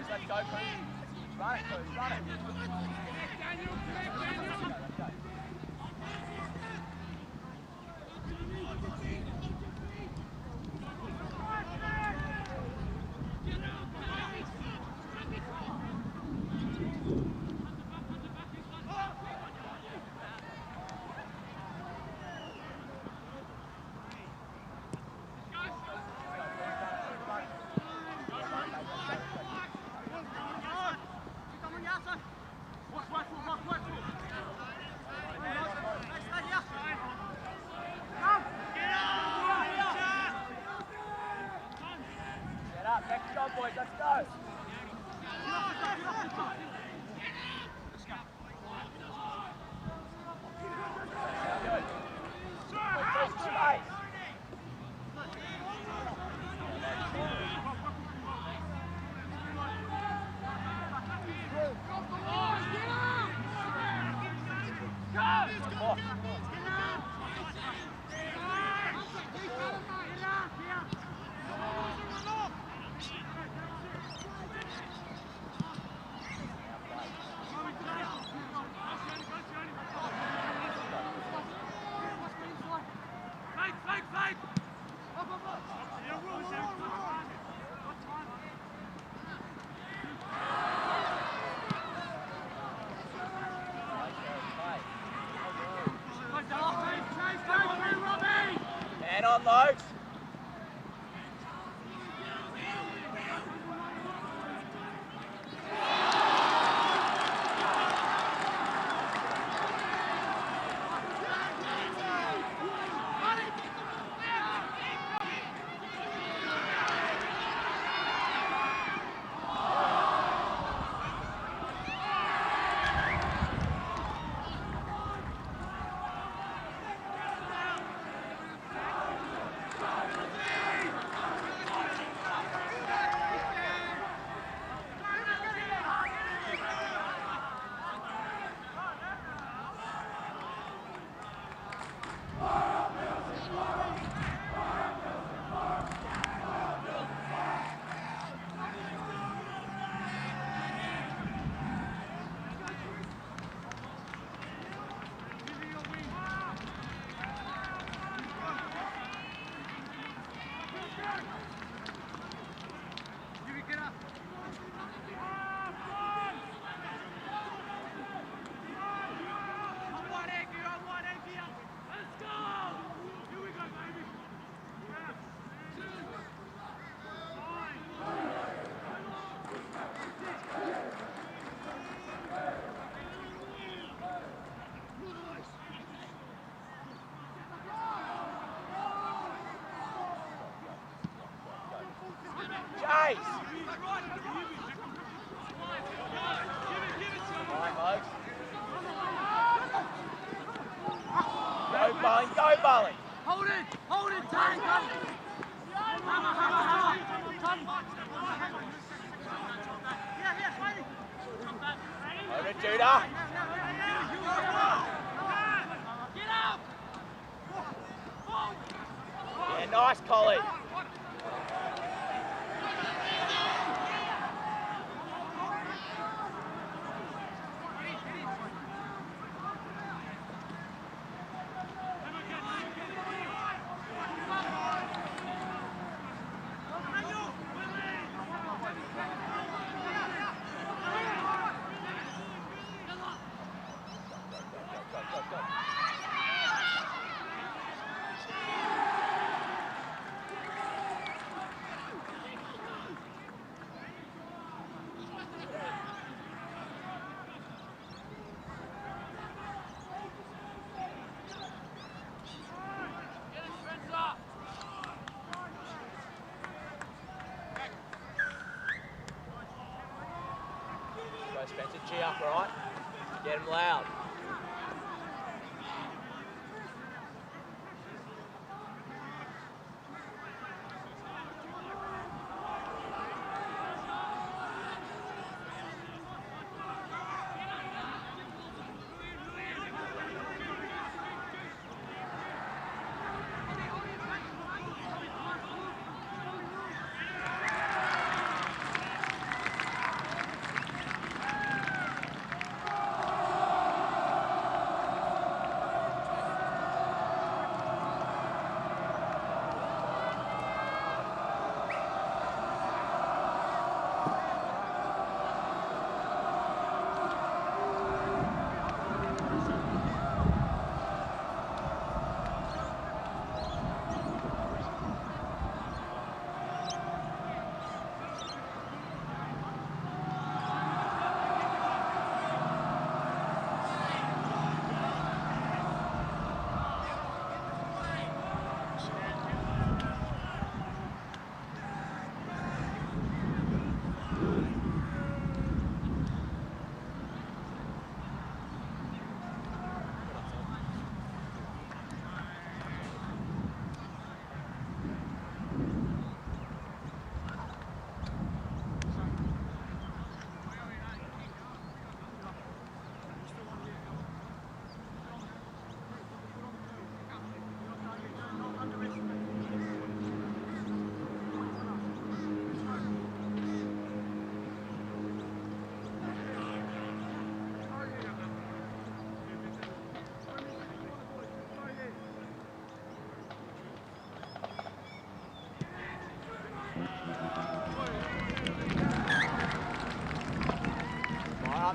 Let's go, Cruz. Run it, Cruz, run it. Man on, Lokes. Chase! Go, Bowling, go, Bowling! Hold it, Tank! Over to Judah! Yeah, nice, Collie! Go Spencer, G up, alright? Get him loud.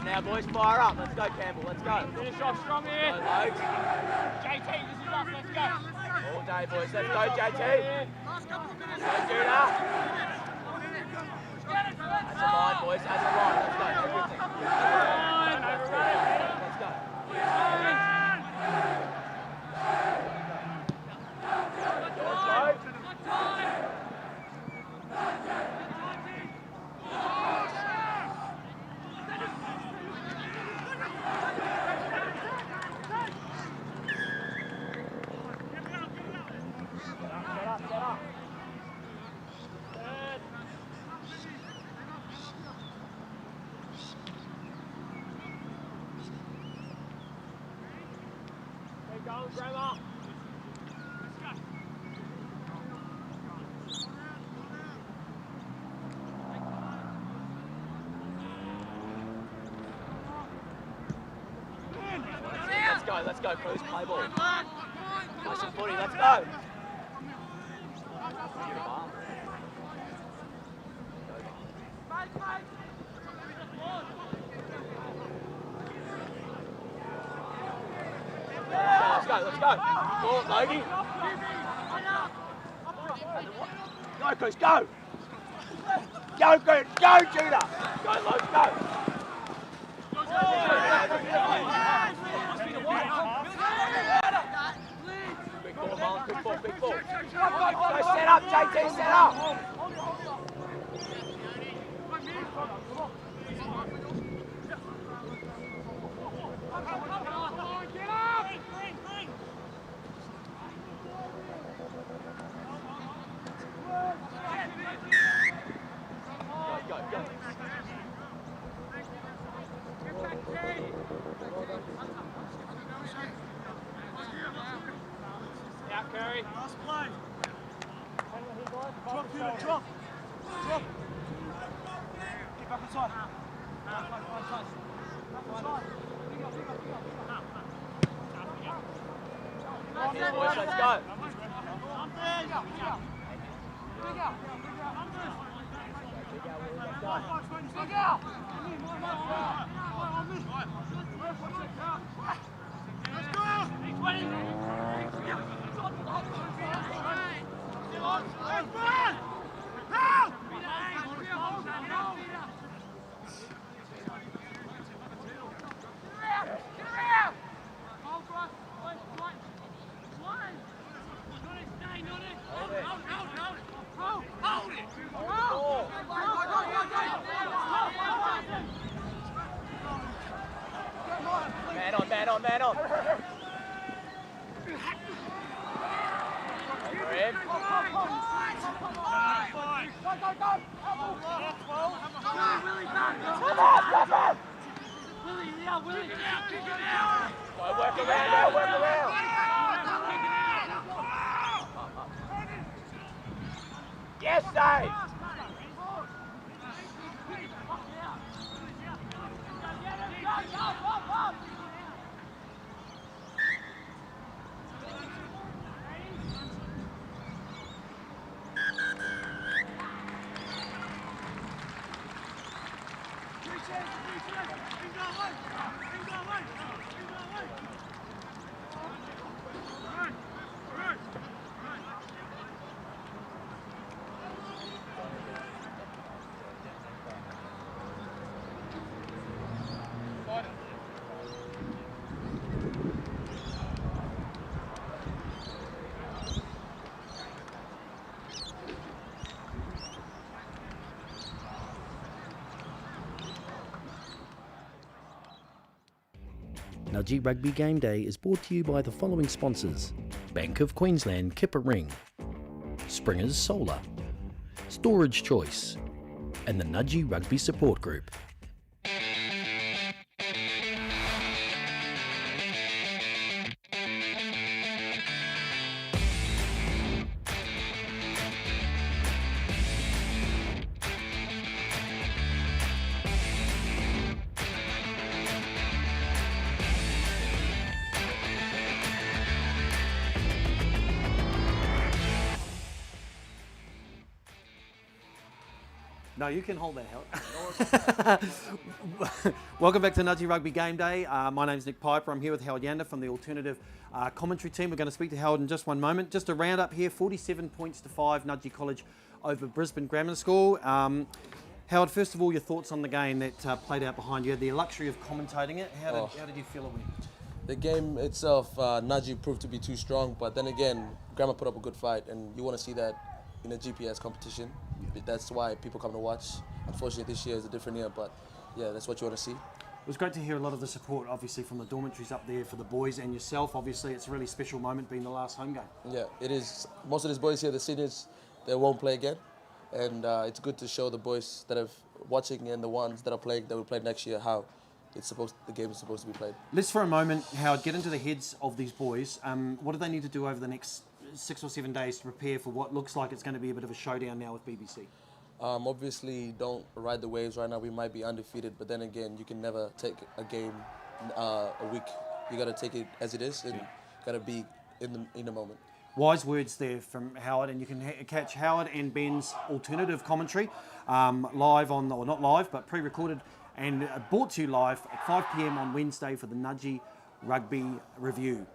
now, boys. Fire up. Let's go, Campbell. Let's go. Finish off strong here. Go, Logs. JT, this is us. Let's go. All day, boys. Let's go, JT. Last couple of minutes. Go, Judah. That's a line, boys. That's a line. Let's go. Everything. Let's go. Keep going, Grammar. Let's go, Cruz. Play ball. Play some footy. Let's go. Let's go. Go, Logie. Go, Cruz, go. Go, Cruz. Go, Judah. Go, Logie, go. Big ball, Mullen. Big ball, big ball. Go, set up, JT, set up. Out, Curry. Last play. Drop, Peter, drop. Drop. Get back inside. Back inside. Boys, let's go. Man on. Red. Work around. Yes, Dave. Nudgee Rugby Game Day is brought to you by the following sponsors: Bank of Queensland Kipper Ring, Springers Solar, Storage Choice, and the Nudgee Rugby Support Group. No, you can hold that, Howard. Welcome back to Nudgee Rugby Game Day. My name's Nick Piper. I'm here with Howard Yander from the alternative commentary team. We're going to speak to Howard in just one moment. Just a round up here, 47 points to 5, Nudgee College over Brisbane Grammar School. Howard, first of all, your thoughts on the game that played out behind you. You had the luxury of commentating it. How did you feel it went? The game itself, Nudgee proved to be too strong, but then again, Grammar put up a good fight, and you want to see that in a GPS competition. That's why people come to watch. Unfortunately, this year is a different year, but yeah, that's what you want to see. It was great to hear a lot of the support, obviously, from the dormitories up there for the boys and yourself. Obviously, it's a really special moment being the last home game. Yeah, it is. Most of these boys here, the seniors, they won't play again, and it's good to show the boys that are watching and the ones that are playing, that will play next year, how the game is supposed to be played. Let's for a moment, Howard, get into the heads of these boys. What do they need to do over the next 6 or 7 days to prepare for what looks like it's going to be a bit of a showdown now with BBC? Obviously, don't ride the waves right now. We might be undefeated, but then again, you can never take a game a week. You got to take it as it is, and got to be in the moment. Wise words there from Howard, and you can catch Howard and Ben's alternative commentary live on, or not live, but pre-recorded and brought to you live at 5 p.m. on Wednesday for the Nudgee Rugby Review.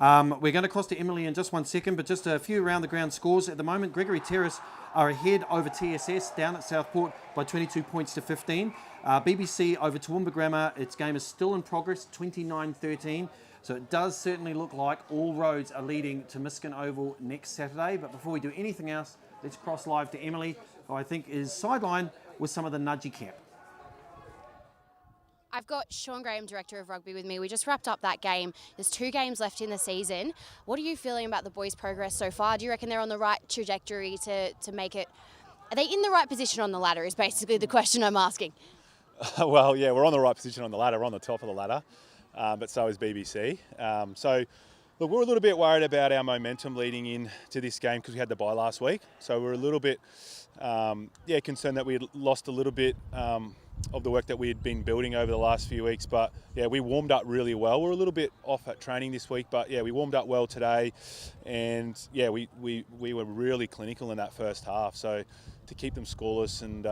We're going to cross to Emily in just 1 second, but just a few around the ground scores. At the moment, Gregory Terrace are ahead over TSS down at Southport by 22 points to 15. BBC over Toowoomba Grammar, its game is still in progress, 29-13. So it does certainly look like all roads are leading to Miskin Oval next Saturday. But before we do anything else, let's cross live to Emily, who I think is sidelined with some of the Nudgee camp. I've got Sean Graham, Director of Rugby, with me. We just wrapped up that game. There's 2 games left in the season. What are you feeling about the boys' progress so far? Do you reckon they're on the right trajectory to make it? Are they in the right position on the ladder is basically the question I'm asking. Well, yeah, we're on the right position on the ladder. We're on the top of the ladder, but so is BBC. So, look, we're a little bit worried about our momentum leading into this game because we had the bye last week. So we're a little bit, concerned that we had lost a little bit of the work that we had been building over the last few weeks. But yeah, we warmed up really well. We're a little bit off at training this week, but yeah, we warmed up well today, and yeah, we were really clinical in that first half. So to keep them scoreless, and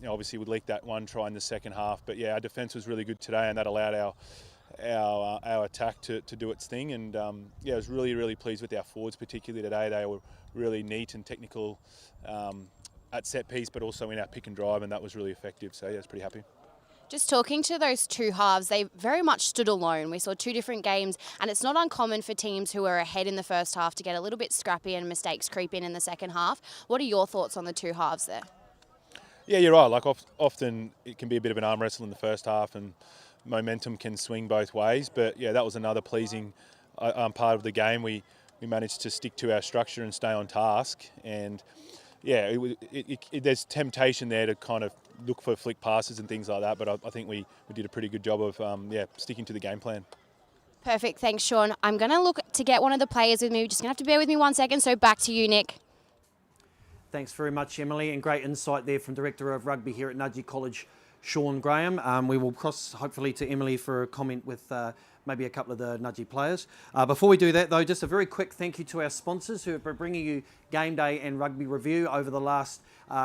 obviously we leaked that one try in the second half. But yeah, our defence was really good today, and that allowed our attack to do its thing. And I was really pleased with our forwards, particularly today. They were really neat and technical at set piece, but also in our pick and drive, and that was really effective. So yeah, I was pretty happy. Just talking to those 2 halves, they very much stood alone. We saw 2 different games, and it's not uncommon for teams who are ahead in the first half to get a little bit scrappy and mistakes creep in the second half. What are your thoughts on the 2 halves there? Yeah, you're right. Like often it can be a bit of an arm wrestle in the first half, and momentum can swing both ways. But yeah, that was another pleasing part of the game. We managed to stick to our structure and stay on task, and yeah, there's temptation there to kind of look for flick passes and things like that, but I think we did a pretty good job of sticking to the game plan. Perfect, thanks Sean. I'm going to look to get one of the players with me. You're just going to have to bear with me 1 second, so back to you, Nick. Thanks very much, Emily, and great insight there from Director of Rugby here at Nudgee College, Sean Graham. We will cross hopefully to Emily for a comment with maybe a couple of the Nudgee players. Before we do that though, just a very quick thank you to our sponsors who have been bringing you Game Day and Rugby Review over the last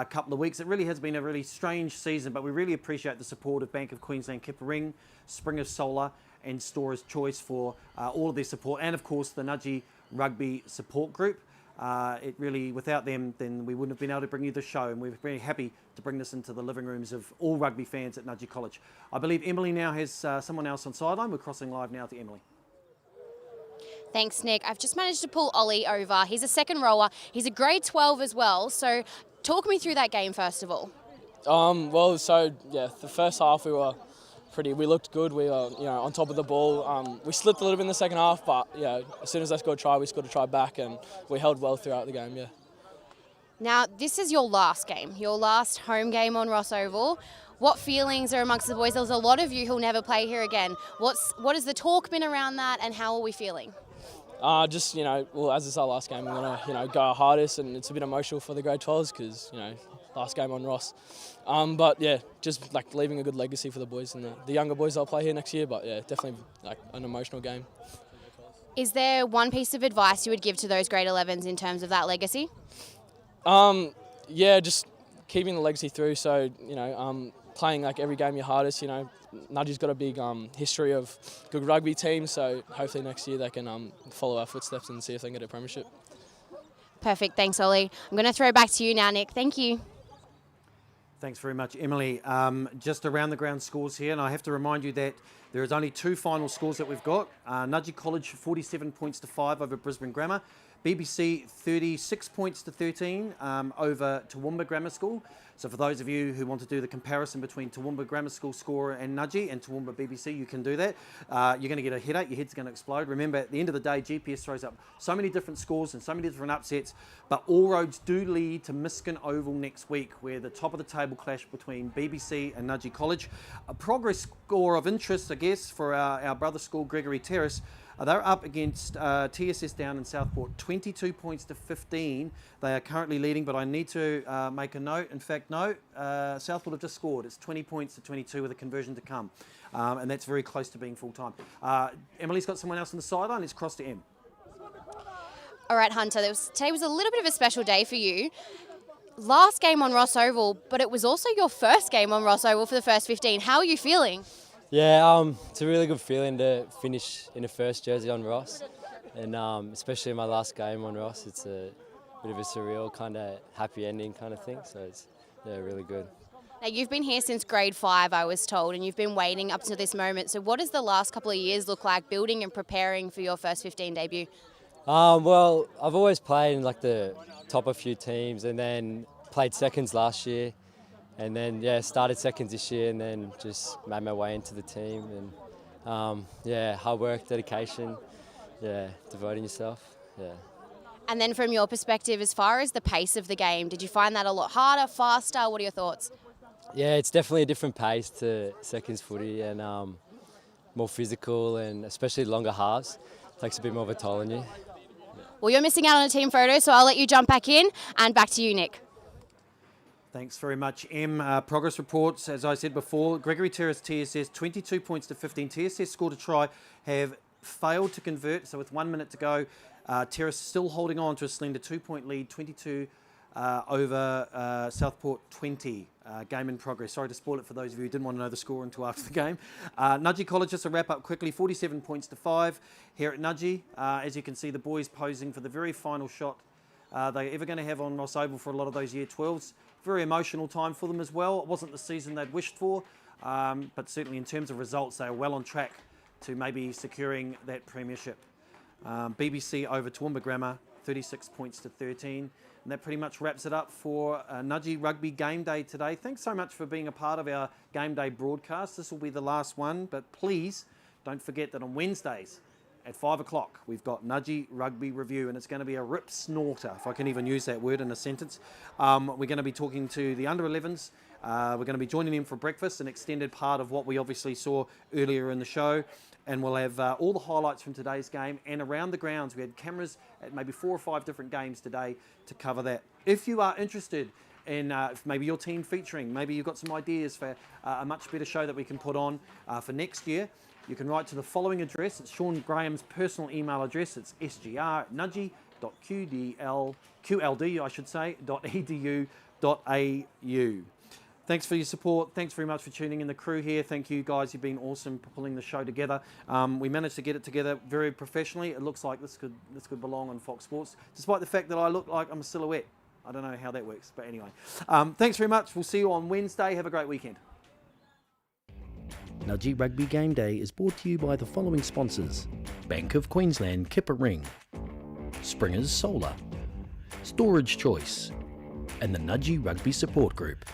couple of weeks. It really has been a really strange season, but we really appreciate the support of Bank of Queensland Kippa Ring, Springers Solar and Storer's Choice for all of their support, and of course the Nudgee Rugby Support Group. It really, without them, then we wouldn't have been able to bring you the show, and we're very happy to bring this into the living rooms of all rugby fans at Nudgee College. I believe Emily now has someone else on sideline. We're crossing live now to Emily. Thanks, Nick. I've just managed to pull Ollie over. He's a second rower. He's a grade 12 as well. So talk me through that game first of all. The first half we looked good. We were, on top of the ball. We slipped a little bit in the second half, but as soon as they scored a try, we scored a try back, and we held well throughout the game. Yeah. Now, this is your last game, your last home game on Ross Oval. What feelings are amongst the boys? There's a lot of you who'll never play here again. What has the talk been around that, and how are we feeling? As it's our last game, we're gonna, go our hardest, and it's a bit emotional for the grade 12s because, last game on Ross. Just like leaving a good legacy for the boys and the younger boys that'll play here next year. But yeah, definitely like an emotional game. Is there one piece of advice you would give to those grade 11s in terms of that legacy? Just keeping the legacy through. So playing like every game your hardest. Nudgee's got a big history of good rugby teams, so hopefully next year they can follow our footsteps and see if they can get a premiership. Perfect. Thanks, Ollie. I'm going to throw back to you now, Nick. Thank you. Thanks very much, Emily. Just around the ground scores here, and I have to remind you that there is only 2 final scores that we've got. Nudgee College 47 points to 5 over Brisbane Grammar. BBC 36 points to 13 over Toowoomba Grammar School. So for those of you who want to do the comparison between Toowoomba Grammar School score and Nudgee and Toowoomba BBC, you can do that. You're going to get a headache, your head's going to explode. Remember, at the end of the day, GPS throws up so many different scores and so many different upsets, but all roads do lead to Miskin Oval next week, where the top of the table clash between BBC and Nudgee College. A progress score of interest, I guess, for our brother school, Gregory Terrace. They're up against TSS down in Southport, 22 points to 15. They are currently leading, but I need to make a note. In fact, no, Southport have just scored. It's 20 points to 22 with a conversion to come. And that's very close to being full-time. Emily's got someone else on the sideline. Let's cross to Em. All right, Hunter, today was a little bit of a special day for you. Last game on Ross Oval, but it was also your first game on Ross Oval for the first 15. How are you feeling? Yeah, it's a really good feeling to finish in the first jersey on Ross, and especially in my last game on Ross, it's a bit of a surreal kind of happy ending kind of thing, so it's really good. Now, you've been here since grade 5, I was told, and you've been waiting up to this moment. So what does the last couple of years look like building and preparing for your first 15 debut? Well, I've always played in like the top a few teams, and then played seconds last year. And then, started seconds this year and then just made my way into the team. And, hard work, dedication, devoting yourself, And then from your perspective, as far as the pace of the game, did you find that a lot harder, faster? What are your thoughts? Yeah, it's definitely a different pace to seconds footy and more physical, and especially longer halves. Takes a bit more of a toll on you. Well, you're missing out on a team photo, so I'll let you jump back in. And back to you, Nick. Thanks very much, Em. Progress reports, as I said before, Gregory Terrace TSS, 22 points to 15. TSS scored a try, have failed to convert, so with 1 minute to go, Terrace still holding on to a slender 2-point lead, 22 over Southport 20. Game in progress. Sorry to spoil it for those of you who didn't want to know the score until after the game. Nudgee College, just to wrap up quickly, 47 points to 5 here at Nudgee. As you can see, the boys posing for the very final shot they're ever going to have on Ross Oval for a lot of those Year 12s. Very emotional time for them as well. It wasn't the season they'd wished for, but certainly in terms of results, they are well on track to maybe securing that premiership. BBC over Toowoomba Grammar, 36 points to 13. And that pretty much wraps it up for Nudgee Rugby Game Day today. Thanks so much for being a part of our Game Day broadcast. This will be the last one, but please don't forget that on Wednesdays, at 5 o'clock, we've got Nudgee Rugby Review, and it's going to be a rip snorter, if I can even use that word in a sentence. We're going to be talking to the under-11s. We're going to be joining them for breakfast, an extended part of what we obviously saw earlier in the show. And we'll have all the highlights from today's game and around the grounds. We had cameras at maybe 4 or 5 different games today to cover that. If you are interested in maybe your team featuring, maybe you've got some ideas for a much better show that we can put on for next year, you can write to the following address. It's Sean Graham's personal email address. It's sgr@nudgee.edu.au. Thanks for your support. Thanks very much for tuning in. The crew here, thank you guys. You've been awesome for pulling the show together. We managed to get it together very professionally. It looks like this could belong on Fox Sports, despite the fact that I look like I'm a silhouette. I don't know how that works, but anyway. Thanks very much. We'll see you on Wednesday. Have a great weekend. Nudgee Rugby Game Day is brought to you by the following sponsors: Bank of Queensland Kipper Ring, Springers Solar, Storage Choice, and the Nudgee Rugby Support Group.